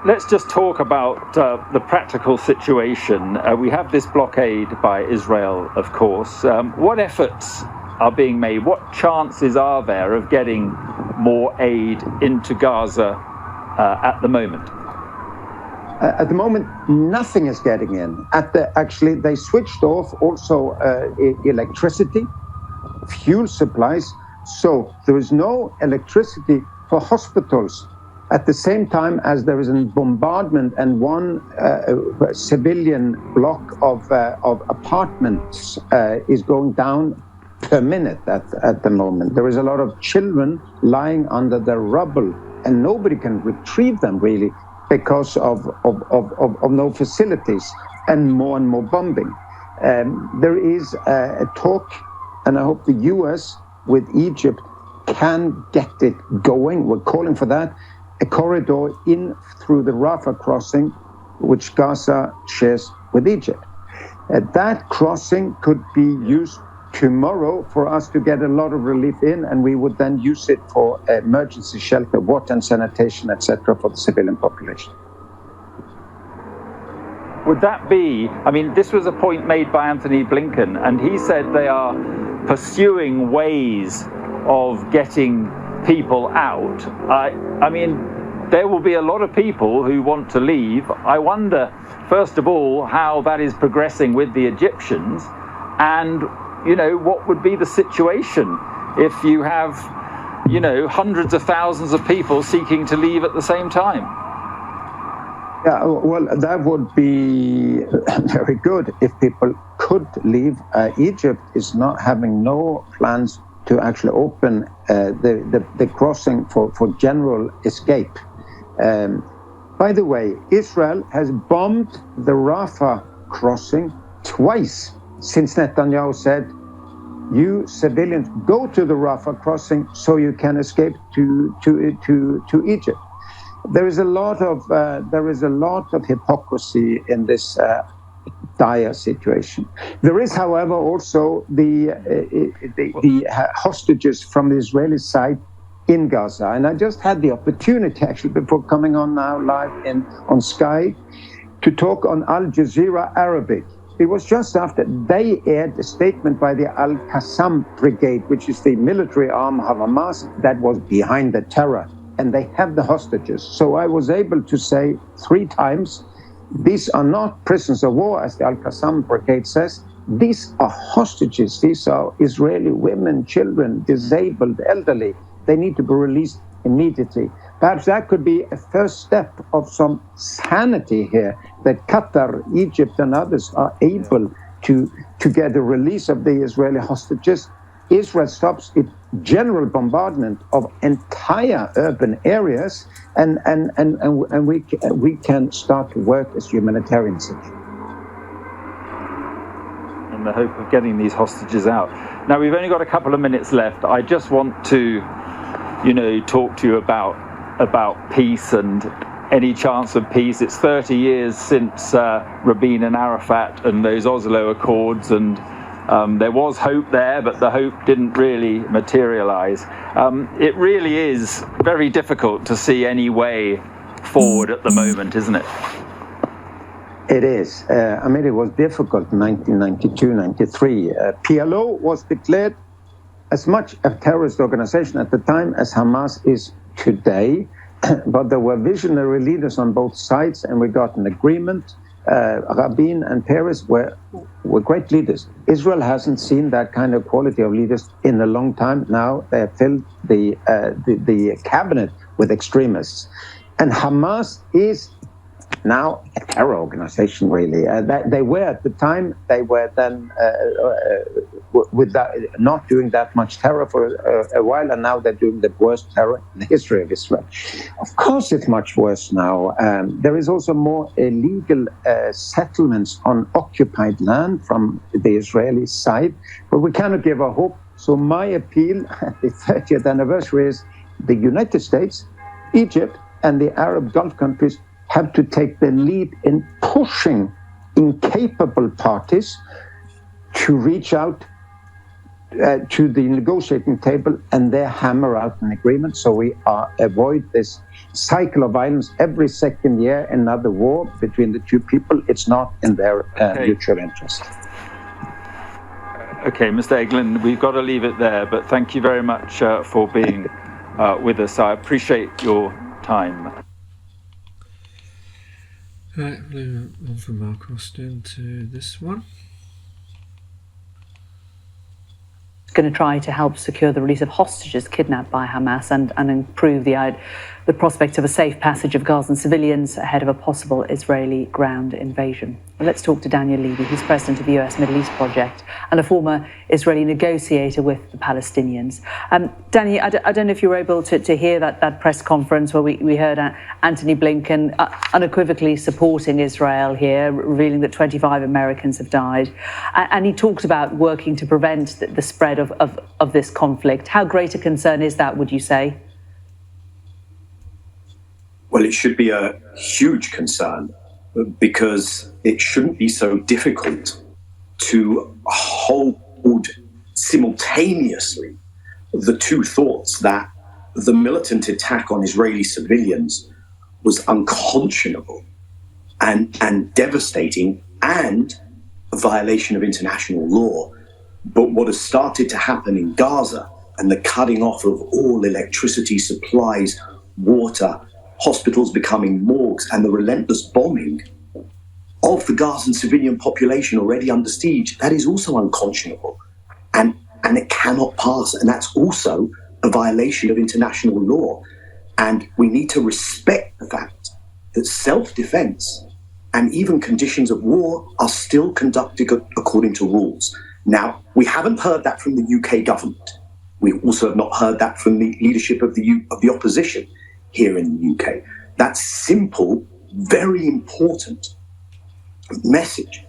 E: Let's just talk about the practical situation. We have this blockade by Israel, of course. What efforts are being made? What chances are there of getting more aid into Gaza at the moment?
I: At the moment, nothing is getting in. Actually, they switched off also electricity, fuel supplies. So there is no electricity for hospitals. At the same time as there is a bombardment and one civilian block of apartments is going down per minute at the moment. There is a lot of children lying under the rubble, and nobody can retrieve them really because of no facilities and more bombing. There is a talk, and I hope the US with Egypt can get it going. We're calling for that. A corridor in through the Rafah crossing, which Gaza shares with Egypt. That crossing could be used tomorrow for us to get a lot of relief in, and we would then use it for emergency shelter, water and sanitation, etc., for the civilian population.
E: Would that be, I mean, this was a point made by Anthony Blinken, and he said they are pursuing ways of getting people out. I mean, there will be a lot of people who want to leave. I wonder, first of all, how that is progressing with the Egyptians, and, you know, what would be the situation if you have, you know, hundreds of thousands of people seeking to leave at the same time?
I: Yeah, well, that would be very good if people could leave. Egypt is not having no plans to actually open the crossing for general escape. By the way, Israel has bombed the Rafah crossing twice since Netanyahu said, you civilians go to the Rafah crossing so you can escape to Egypt. There is a lot of hypocrisy in this dire situation. There is, however, also the hostages from the Israeli side in Gaza, and I just had the opportunity, actually, before coming on now live on Sky, to talk on Al Jazeera Arabic. It was just after they aired a statement by the Al-Qassam Brigade, which is the military arm of Hamas that was behind the terror. And they have the hostages. So I was able to say 3 times, these are not prisoners of war, as the Al-Qassam Brigade says. These are hostages. These are Israeli women, children, disabled, elderly. They need to be released immediately. Perhaps that could be a first step of some sanity here, that Qatar, Egypt, and others are able to get a release of the Israeli hostages. Israel stops its general bombardment of entire urban areas, and we can start to work as humanitarians again.
E: In the hope of getting these hostages out. Now, we've only got a couple of minutes left. I just want to, talk to you about peace and any chance of peace. It's 30 years since Rabin and Arafat and those Oslo Accords, and there was hope there, but the hope didn't really materialize. It really is very difficult to see any way forward at the moment, isn't it?
I: It is. It was difficult in 1992, 93. PLO was declared as much a terrorist organization at the time as Hamas is today, but there were visionary leaders on both sides, and we got an agreement. Rabin and Peres were great leaders. Israel hasn't seen that kind of quality of leaders in a long time. Now they have filled the cabinet with extremists. And Hamas is now a terror organization, really. They were at the time, they were then with that, not doing that much terror for a while, and now they're doing the worst terror in the history of Israel. Of course, it's much worse now. There is also more illegal settlements on occupied land from the Israeli side, but we cannot give up hope. So my appeal at the 30th anniversary is the United States, Egypt, and the Arab Gulf countries have to take the lead in pushing incapable parties to reach out to the negotiating table and there hammer out an agreement, so we avoid this cycle of violence every second year, another war between the two people. It's not in their mutual interest.
E: Okay, Mr. Egeland, we've got to leave it there, but thank you very much for being with us. I appreciate your time.
A: Right, we'll move on from our question to this one.
J: Going to try to help secure the release of hostages kidnapped by Hamas and improve the prospect of a safe passage of Gazan civilians ahead of a possible Israeli ground invasion. Well, let's talk to Daniel Levy, who's president of the US Middle East Project and a former Israeli negotiator with the Palestinians. Danny, I don't know if you were able to hear that press conference where we heard Antony Blinken unequivocally supporting Israel here, revealing that 25 Americans have died. And he talked about working to prevent the spread of this conflict. How great a concern is that, would you say?
C: Well, it should be a huge concern, because it shouldn't be so difficult to hold simultaneously the two thoughts that the militant attack on Israeli civilians was unconscionable and devastating and a violation of international law. But what has started to happen in Gaza and the cutting off of all electricity supplies, water, hospitals becoming morgues, and the relentless bombing of the Gazan civilian population already under siege, that is also unconscionable. And it cannot pass. And that's also a violation of international law. And we need to respect the fact that self-defense and even conditions of war are still conducted according to rules. Now, we haven't heard that from the UK government. We also have not heard that from the leadership of the opposition here in the UK. That simple, very important message.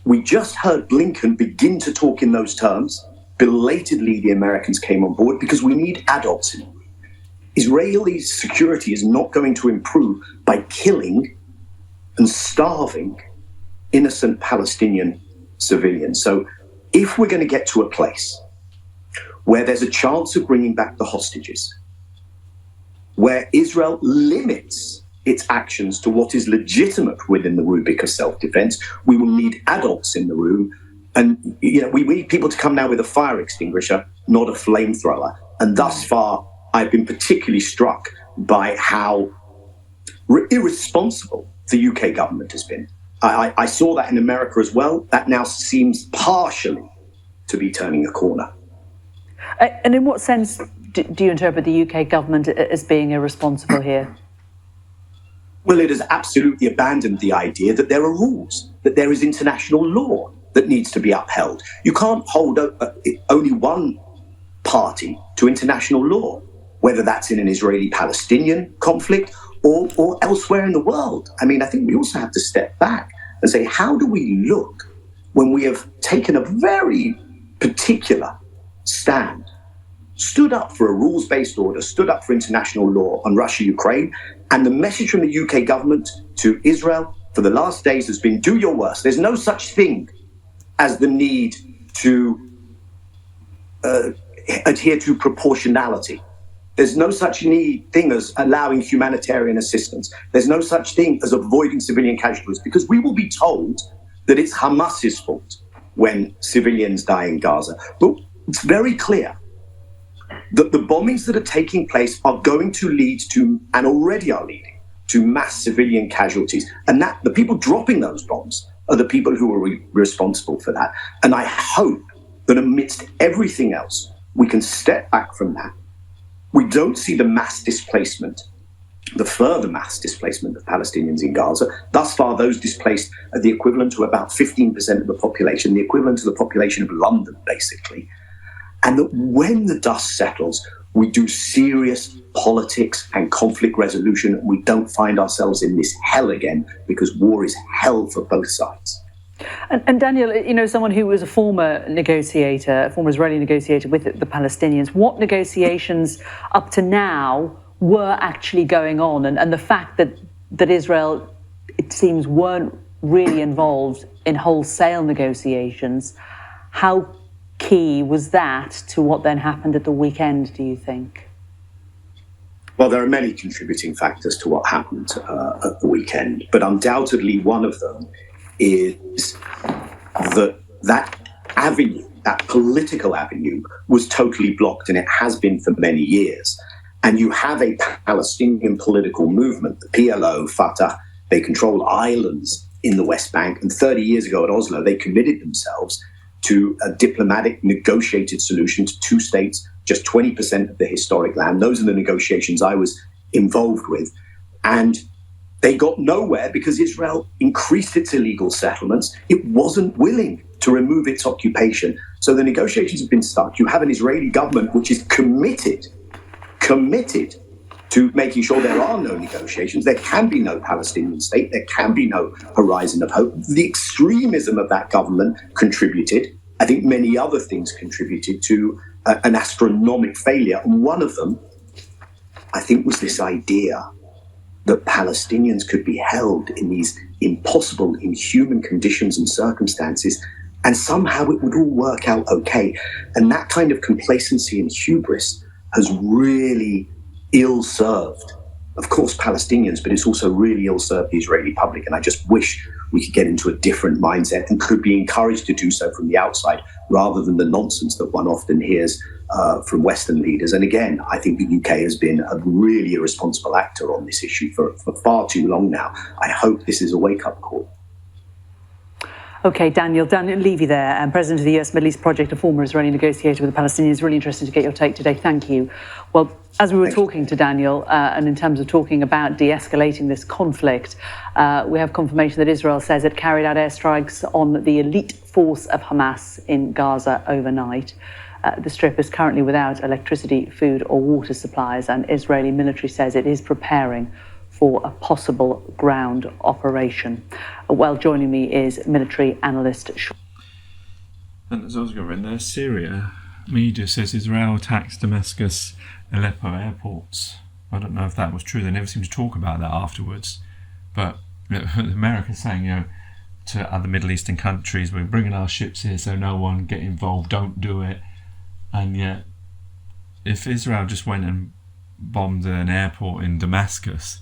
C: We just heard Blinken begin to talk in those terms. Belatedly, the Americans came on board because we need adults in the room. Israeli security is not going to improve by killing and starving innocent Palestinian civilians. So if we're going to get to a place where there's a chance of bringing back the hostages, where Israel limits its actions to what is legitimate within the rubric of self-defense, we will need adults in the room. And we need people to come now with a fire extinguisher, not a flamethrower. And thus far, I've been particularly struck by how irresponsible the UK government has been. I saw that in America as well. That now seems partially to be turning a corner.
J: And in what sense do you interpret the UK government as being irresponsible here?
C: Well, it has absolutely abandoned the idea that there are rules, that there is international law that needs to be upheld. You can't hold only one party to international law, whether that's in an Israeli-Palestinian conflict or elsewhere in the world. I mean, I think we also have to step back and say, how do we look when we have taken a very particular stand, stood up for a rules-based order, stood up for international law on Russia-Ukraine, and the message from the UK government to Israel for the last days has been, do your worst. There's no such thing as the need to adhere to proportionality. There's no such thing as allowing humanitarian assistance. There's no such thing as avoiding civilian casualties, because we will be told that it's Hamas's fault when civilians die in Gaza. But it's very clear that the bombings that are taking place are going to lead to, and already are leading to, mass civilian casualties. And that the people dropping those bombs are the people who are responsible for that. And I hope that amidst everything else, we can step back from that. We don't see the mass displacement, the further mass displacement of Palestinians in Gaza. Thus far, those displaced are the equivalent to about 15% of the population, the equivalent to the population of London, basically. And that when the dust settles, we do serious politics and conflict resolution, and we don't find ourselves in this hell again, because war is hell for both sides.
J: And Daniel, someone who was a former Israeli negotiator with the Palestinians, what negotiations up to now were actually going on? And the fact that Israel, it seems, weren't really involved in wholesale negotiations, how key was that to what then happened at the weekend, do you think?
C: Well, there are many contributing factors to what happened at the weekend, but undoubtedly one of them is that avenue, that political avenue, was totally blocked, and it has been for many years. And you have a Palestinian political movement, the PLO, Fatah. They control islands in the West Bank, and 30 years ago at Oslo, they committed themselves to a diplomatic negotiated solution to two states, just 20% of the historic land. Those are the negotiations I was involved with. And they got nowhere because Israel increased its illegal settlements. It wasn't willing to remove its occupation. So the negotiations have been stuck. You have an Israeli government which is committed to making sure there are no negotiations. There can be no Palestinian state. There can be no horizon of hope. The extremism of that government contributed. I think many other things contributed to an astronomic failure. And one of them, I think, was this idea that Palestinians could be held in these impossible, inhuman conditions and circumstances, and somehow it would all work out okay. And that kind of complacency and hubris has really ill-served, of course, Palestinians, but it's also really ill-served the Israeli public. And I just wish we could get into a different mindset and could be encouraged to do so from the outside, rather than the nonsense that one often hears from Western leaders. And again, I think the UK has been a really irresponsible actor on this issue for far too long now. I hope this is a wake-up call.
J: Okay, Daniel Levy there, President of the US Middle East Project, a former Israeli negotiator with the Palestinians. Really interesting to get your take today. Thank you. Well, as we were talking to Daniel, and in terms of talking about de-escalating this conflict, we have confirmation that Israel says it carried out airstrikes on the elite force of Hamas in Gaza overnight. The Strip is currently without electricity, food or water supplies, and Israeli military says it is preparing for a possible ground operation. Well, joining me is military analyst.
A: And as I was going to read there, Syria media says Israel attacks Damascus, Aleppo airports. I don't know if that was true. They never seem to talk about that afterwards. But America's saying, to other Middle Eastern countries, we're bringing our ships here so no one get involved, don't do it. And yet, if Israel just went and bombed an airport in Damascus,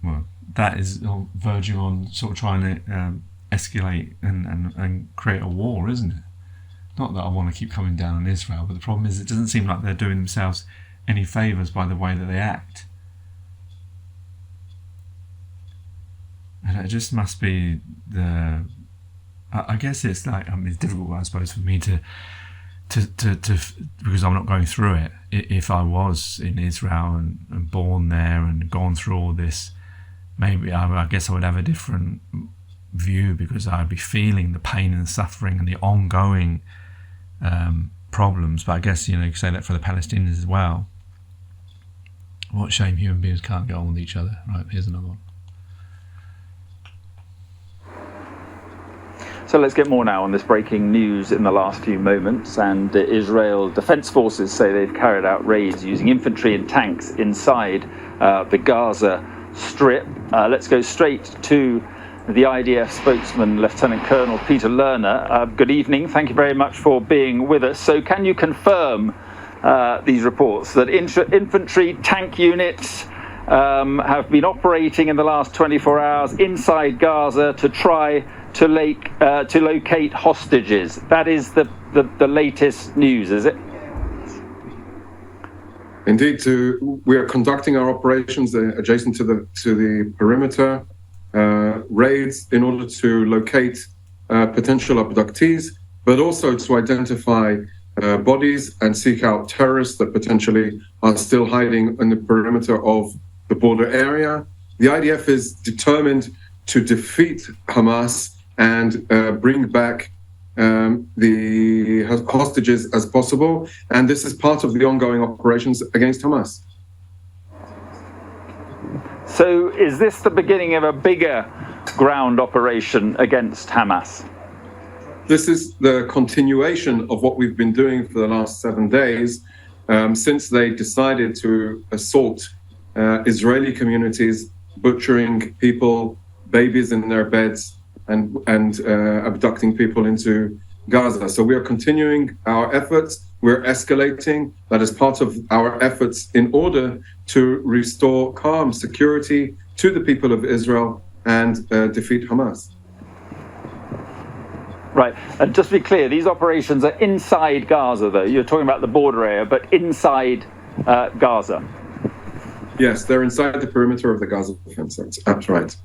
A: well, that is verging on sort of trying to escalate and create a war, isn't it? Not that I want to keep coming down on Israel, but the problem is it doesn't seem like they're doing themselves any favours by the way that they act. And it just must be I guess it's like, it's difficult, I suppose, for me to because I'm not going through it. If I was in Israel and born there and gone through all this, maybe I guess I would have a different view, because I'd be feeling the pain and suffering and the ongoing problems. But I guess, you can say that for the Palestinians as well. What a shame human beings can't get on with each other. Right, here's another one.
E: So let's get more now on this breaking news in the last few moments. And Israel Defense Forces say they've carried out raids using infantry and tanks inside the Gaza Strip. Let's go straight to the IDF spokesman, Lieutenant Colonel Peter Lerner. Good evening. Thank you very much for being with us. So can you confirm these reports that infantry tank units have been operating in the last 24 hours inside Gaza to try to locate hostages? That is the latest news, is it?
K: Indeed, we are conducting our operations adjacent to the perimeter raids in order to locate potential abductees, but also to identify bodies and seek out terrorists that potentially are still hiding in the perimeter of the border area. The IDF is determined to defeat Hamas and bring back the hostages as possible. And this is part of the ongoing operations against Hamas.
E: So is this the beginning of a bigger ground operation against Hamas?
K: This is the continuation of what we've been doing for the last 7 days, since they decided to assault Israeli communities, butchering people, babies in their beds, and abducting people into Gaza. So we are continuing our efforts. We're escalating. That is part of our efforts in order to restore calm, security to the people of Israel and defeat Hamas.
E: Right. And just to be clear, these operations are inside Gaza, though. You're talking about the border area, but inside Gaza.
K: Yes, they're inside the perimeter of the Gaza defense. That's right.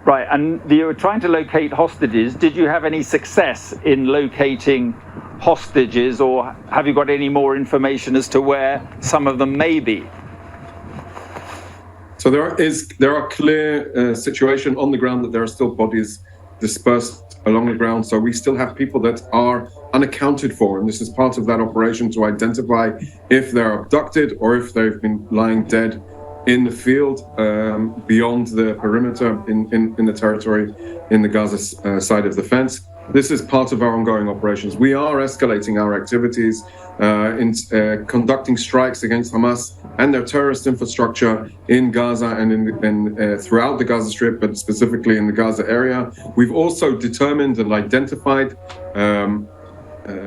E: Right, and you were trying to locate hostages. Did you have any success in locating hostages, or have you got any more information as to where some of them may be?
K: So there are clear situation on the ground that there are still bodies dispersed along the ground. So we still have people that are unaccounted for, and this is part of that operation to identify if they're abducted or if they've been lying dead in the field beyond the perimeter in the territory in the Gaza side of the fence. This is part of our ongoing operations. We are escalating our activities in conducting strikes against Hamas and their terrorist infrastructure in Gaza and throughout the Gaza Strip, but specifically in the Gaza area. We've also determined and identified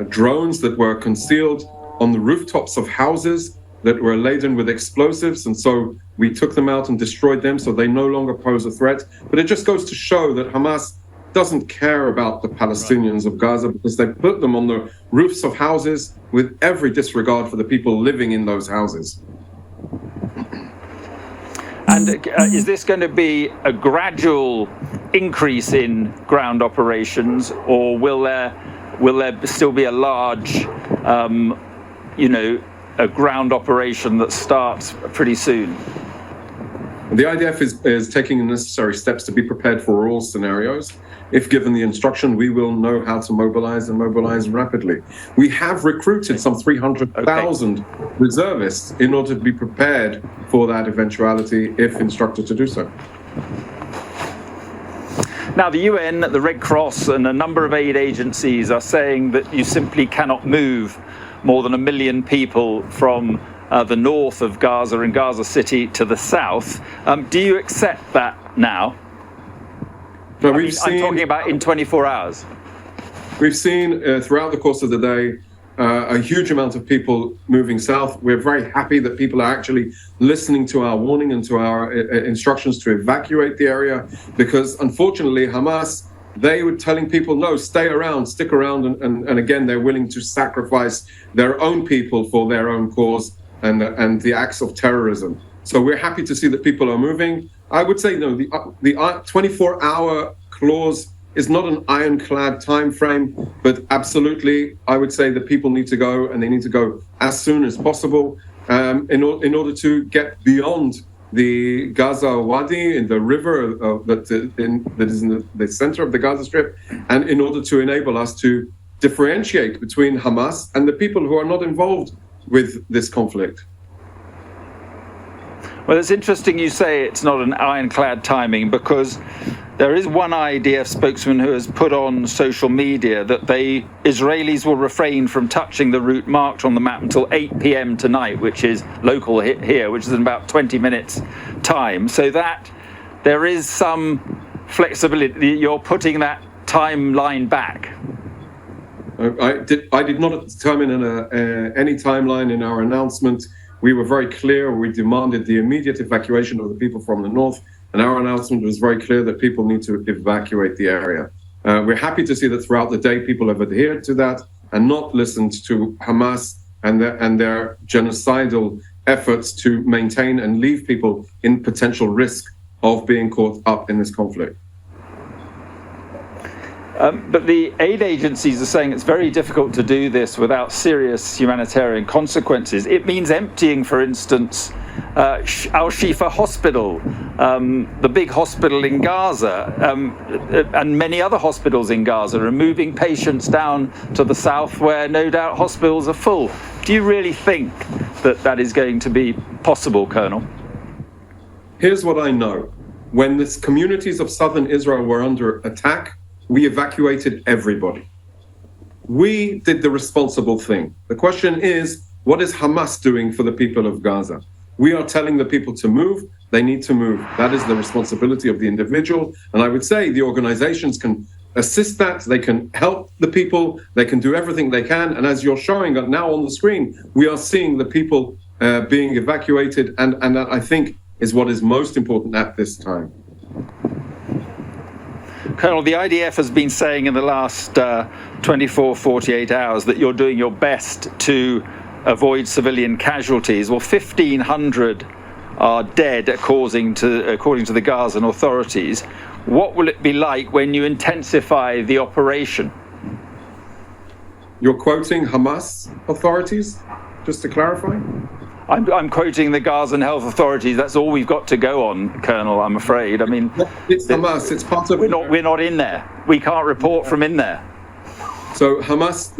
K: drones that were concealed on the rooftops of houses that were laden with explosives, and so we took them out and destroyed them, so they no longer pose a threat. But it just goes to show that Hamas doesn't care about the Palestinians of Gaza, because they put them on the roofs of houses with every disregard for the people living in those houses.
E: And is this going to be a gradual increase in ground operations, or will there still be a large, a ground operation that starts pretty soon?
K: The IDF is taking the necessary steps to be prepared for all scenarios. If given the instruction, we will know how to mobilize and mobilize rapidly. We have recruited some 300,000 reservists in order to be prepared for that eventuality if instructed to do so.
E: Now, the UN, the Red Cross, and a number of aid agencies are saying that you simply cannot move more than 1 million people from the north of Gaza and Gaza City to the south. Do you accept that now?
K: No,
E: I'm talking about in 24 hours.
K: We've seen throughout the course of the day a huge amount of people moving south. We're very happy that people are actually listening to our warning and to our instructions to evacuate the area, because unfortunately Hamas, they were telling people, no, stay around, stick around, and again, they're willing to sacrifice their own people for their own cause and the acts of terrorism. So we're happy to see that people are moving. I would say, no, the 24-hour clause is not an ironclad time frame, but absolutely, I would say that people need to go, and they need to go as soon as possible in order to get beyond the Gaza Wadi, in the river that is in the center of the Gaza Strip, and in order to enable us to differentiate between Hamas and the people who are not involved with this conflict.
E: Well, it's interesting you say it's not an ironclad timing, because there is one IDF spokesman who has put on social media that Israelis will refrain from touching the route marked on the map until 8 p.m. tonight, which is local here, which is in about 20 minutes time. So that there is some flexibility. You're putting that timeline back.
K: I did not determine any timeline in our announcement. We were very clear. We demanded the immediate evacuation of the people from the north, and our announcement was very clear that people need to evacuate the area. We're happy to see that throughout the day people have adhered to that and not listened to Hamas and their genocidal efforts to maintain and leave people in potential risk of being caught up in this conflict.
E: But the aid agencies are saying it's very difficult to do this without serious humanitarian consequences. It means emptying, for instance, Al-Shifa Hospital, the big hospital in Gaza, and many other hospitals in Gaza, and moving patients down to the south where no doubt hospitals are full. Do you really think that that is going to be possible, Colonel?
K: Here's what I know. When the communities of southern Israel were under attack, we evacuated everybody. We did the responsible thing. The question is, what is Hamas doing for the people of Gaza? We are telling the people to move. They need to move. That is the responsibility of the individual. And I would say the organizations can assist that. They can help the people. They can do everything they can. And as you're showing now on the screen, we are seeing the people being evacuated. And that, I think, is what is most important at this time.
E: Colonel, the IDF has been saying in the last 24, 48 hours that you're doing your best to avoid civilian casualties. Well, 1,500 are dead, according to the Gazan authorities. What will it be like when you intensify the operation?
K: You're quoting Hamas authorities, just to clarify?
E: I'm quoting the Gazan health authorities. That's all we've got to go on, Colonel, I'm afraid. I mean,
K: it's Hamas. It's part of.
E: We're not in there. We can't report from in there.
K: So Hamas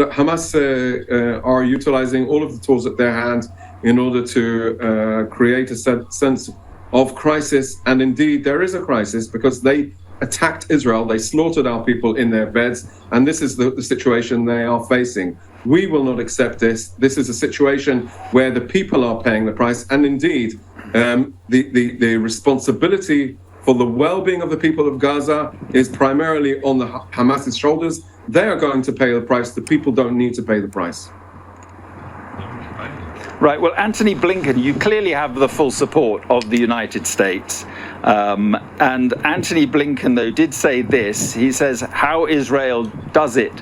K: are utilizing all of the tools at their hand in order to create a sense of crisis. And indeed, there is a crisis because they attacked Israel. They slaughtered our people in their beds. And this is the situation they are facing. We will not accept this. This is a situation where the people are paying the price. And indeed, the responsibility for the well-being of the people of Gaza is primarily on the Hamas's shoulders. They are going to pay the price. The people don't need to pay the price.
E: Right. Well, Antony Blinken, you clearly have the full support of the United States. And Antony Blinken, though, did say this. He says, how Israel does it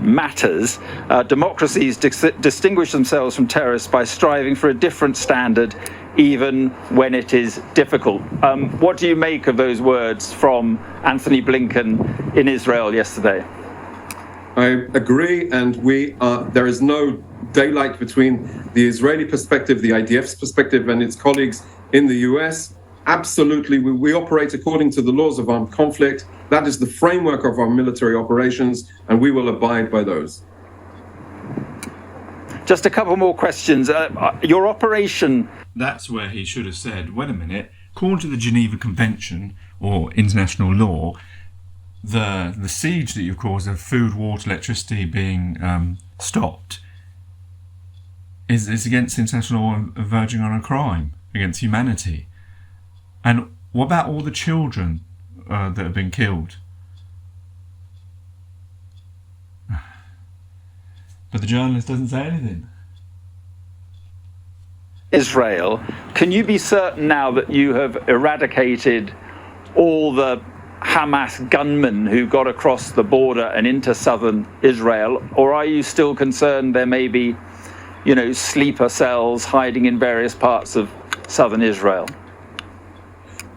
E: matters. Democracies distinguish themselves from terrorists by striving for a different standard even when it is difficult. What do you make of those words from Anthony Blinken in Israel yesterday?
K: I agree, and there is no daylight between the Israeli perspective, the IDF's perspective, and its colleagues in the US. Absolutely, we operate according to the laws of armed conflict. That is the framework of our military operations, and we will abide by those.
E: Just a couple more questions. Your operation...
A: That's where he should have said, wait a minute, according to the Geneva Convention, or international law, the siege that you've caused of food, water, electricity being stopped is against international law and verging on a crime against humanity. And what about all the children that have been killed? But the journalist doesn't say anything.
E: Israel, can you be certain now that you have eradicated all the Hamas gunmen who got across the border and into southern Israel, or are you still concerned there may be, sleeper cells hiding in various parts of southern Israel?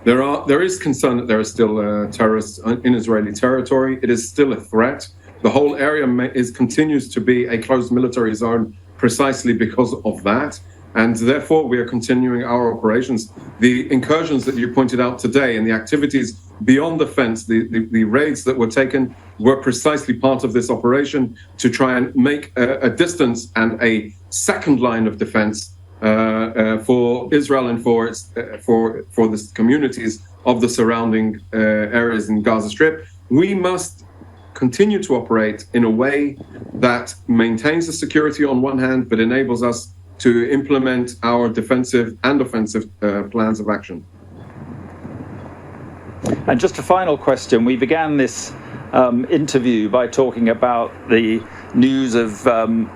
K: There is concern that there are still terrorists in Israeli territory. It is still a threat. The whole area continues to be a closed military zone precisely because of that. And therefore, we are continuing our operations. The incursions that you pointed out today and the activities beyond the fence, the raids that were taken were precisely part of this operation to try and make a distance and a second line of defense for Israel and for the communities of the surrounding areas in Gaza Strip. We must continue to operate in a way that maintains the security on one hand, but enables us to implement our defensive and offensive plans of action.
E: And just a final question. We began this interview by talking about the news of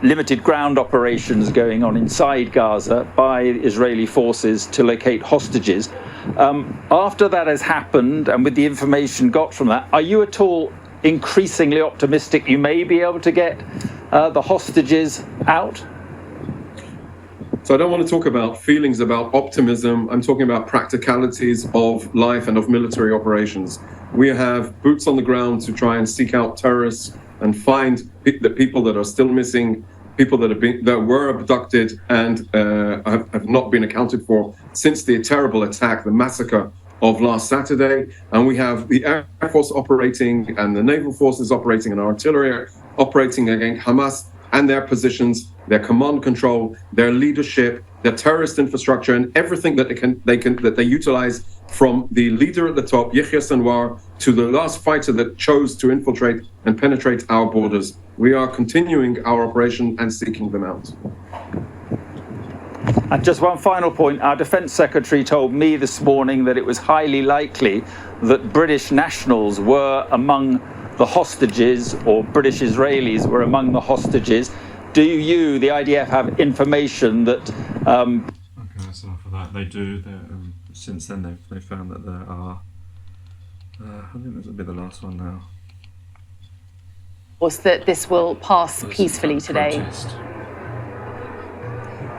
E: limited ground operations going on inside Gaza by Israeli forces to locate hostages. After that has happened, and with the information got from that, are you at all increasingly optimistic you may be able to get the hostages out?
K: So I don't want to talk about feelings about optimism. I'm talking about practicalities of life and of military operations. We have boots on the ground to try and seek out terrorists and find the people that are still missing, people that were abducted and have not been accounted for since the terrible attack, the massacre of last Saturday. And we have the Air Force operating and the Naval Forces operating and artillery operating against Hamas and their positions, their command control, their leadership, their terrorist infrastructure, and everything that they utilize, from the leader at the top, Yahya Sinwar, to the last fighter that chose to infiltrate and penetrate our borders. We are continuing our operation and seeking them out.
E: And just one final point. Our Defence Secretary told me this morning that it was highly likely that British nationals were among the hostages, or British Israelis were among the hostages. Do you, the IDF, have information that...
A: Okay, so for that, they do. Since then, they've found that there are... I think this will be the last one now.
J: Was that this will pass peacefully today?
A: Protest.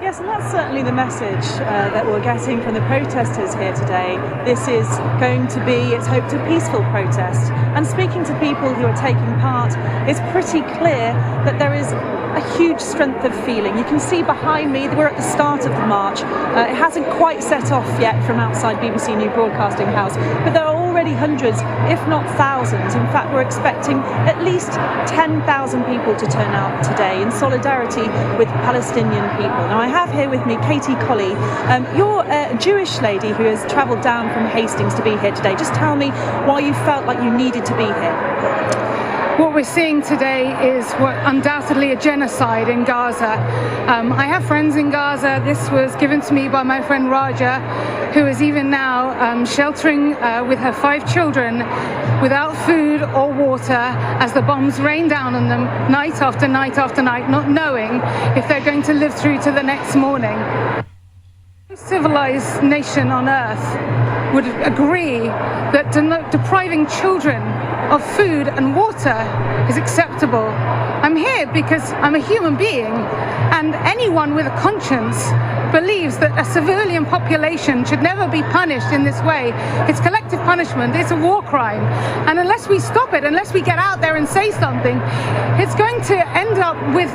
L: Yes, and that's certainly the message that we're getting from the protesters here today. This is going to be, it's hoped, a peaceful protest. And speaking to people who are taking part, it's pretty clear that there is a huge strength of feeling. You can see behind me that we're at the start of the march. It hasn't quite set off yet from outside BBC New Broadcasting House, but there are already hundreds, if not thousands. In fact, we're expecting at least 10,000 people to turn out today in solidarity with Palestinian people. Now, I have here with me Katie Colley. You're a Jewish lady who has travelled down from Hastings to be here today. Just tell me why you felt like you needed to be here.
M: What we're seeing today is what undoubtedly a genocide in Gaza. I have friends in Gaza. This was given to me by my friend Raja, who is even now sheltering with her 5 children without food or water as the bombs rain down on them night after night after night, not knowing if they're going to live through to the next morning. Civilized nation on earth would agree that depriving children of food and water is acceptable. I'm here because I'm a human being, and anyone with a conscience believes that a civilian population should never be punished in this way. It's collective punishment, it's a war crime, and unless we stop it, unless we get out there and say something, it's going to end up with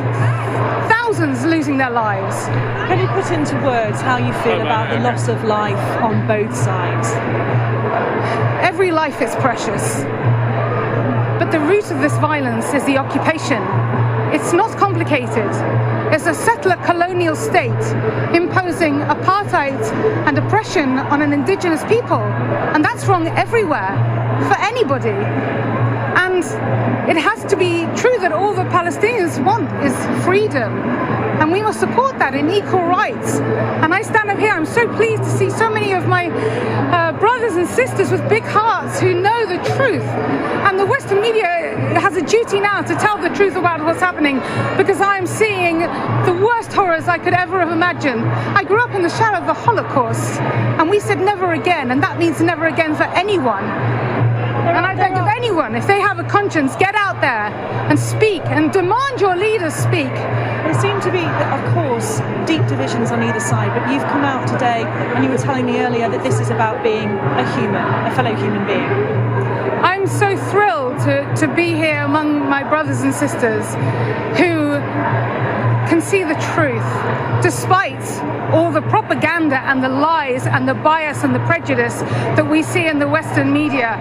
M: thousands losing their lives.
L: Can you put into words how you feel about the loss of life on both sides?
M: Every life is precious, but the root of this violence is the occupation. It's not complicated. It's a settler colonial state imposing apartheid and oppression on an indigenous people. And that's wrong everywhere, for anybody. And it has to be true that all the Palestinians want is freedom. And we must support that in equal rights. And I stand up here, I'm so pleased to see so many of my brothers and sisters with big hearts who know the truth. And the Western media has a duty now to tell the truth about what's happening, because I am seeing the worst horrors I could ever have imagined. I grew up in the shadow of the Holocaust, and we said never again, and that means never again for anyone. And I beg of anyone, if they have a conscience, get out there and speak and demand your leaders speak.
L: There seem to be, of course, deep divisions on either side, but you've come out today and you were telling me earlier that this is about being a human, a fellow human being.
M: I'm so thrilled to be here among my brothers and sisters who can see the truth, despite all the propaganda and the lies and the bias and the prejudice that we see in the Western media.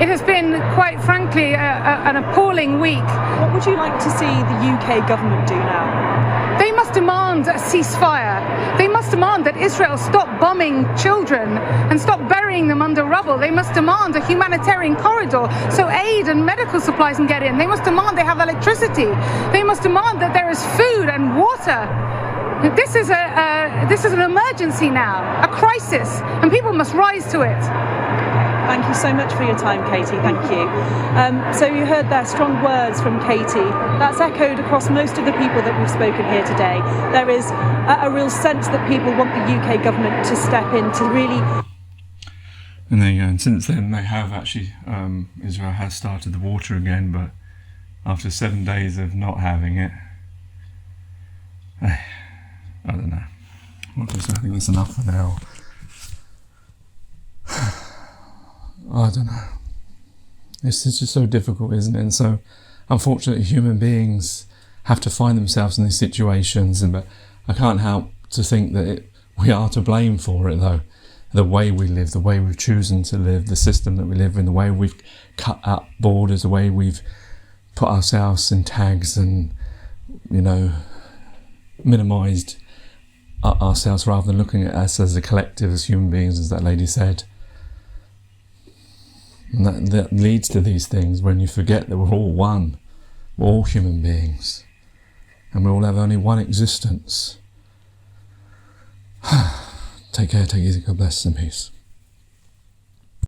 M: It has been, quite frankly, an appalling week.
L: What would you like to see the UK government do now?
M: They must demand a ceasefire. They must demand that Israel stop bombing children and stop burying them under rubble. They must demand a humanitarian corridor so aid and medical supplies can get in. They must demand they have electricity. They must demand that there is food and water. This is an emergency now, a crisis, and people must rise to it.
L: Thank you so much for your time, Katie. Thank you. So you heard there strong words from Katie. That's echoed across most of the people that we've spoken here today. There is a real sense that people want the UK government to step in to really...
A: And there you go. And since then, they have actually, Israel has started the water again, but after 7 days of not having it, I don't know. I think that's enough for now. I don't know. It's just so difficult, isn't it? And so, unfortunately, human beings have to find themselves in these situations. But I can't help to think that we are to blame for it, though. The way we live, the way we've chosen to live, the system that we live in, the way we've cut up borders, the way we've put ourselves in tags and, minimised ourselves rather than looking at us as a collective, as human beings, as that lady said. And that leads to these things when you forget that we're all one. We're all human beings. And we all have only one existence. Take care, take it easy, God bless and peace.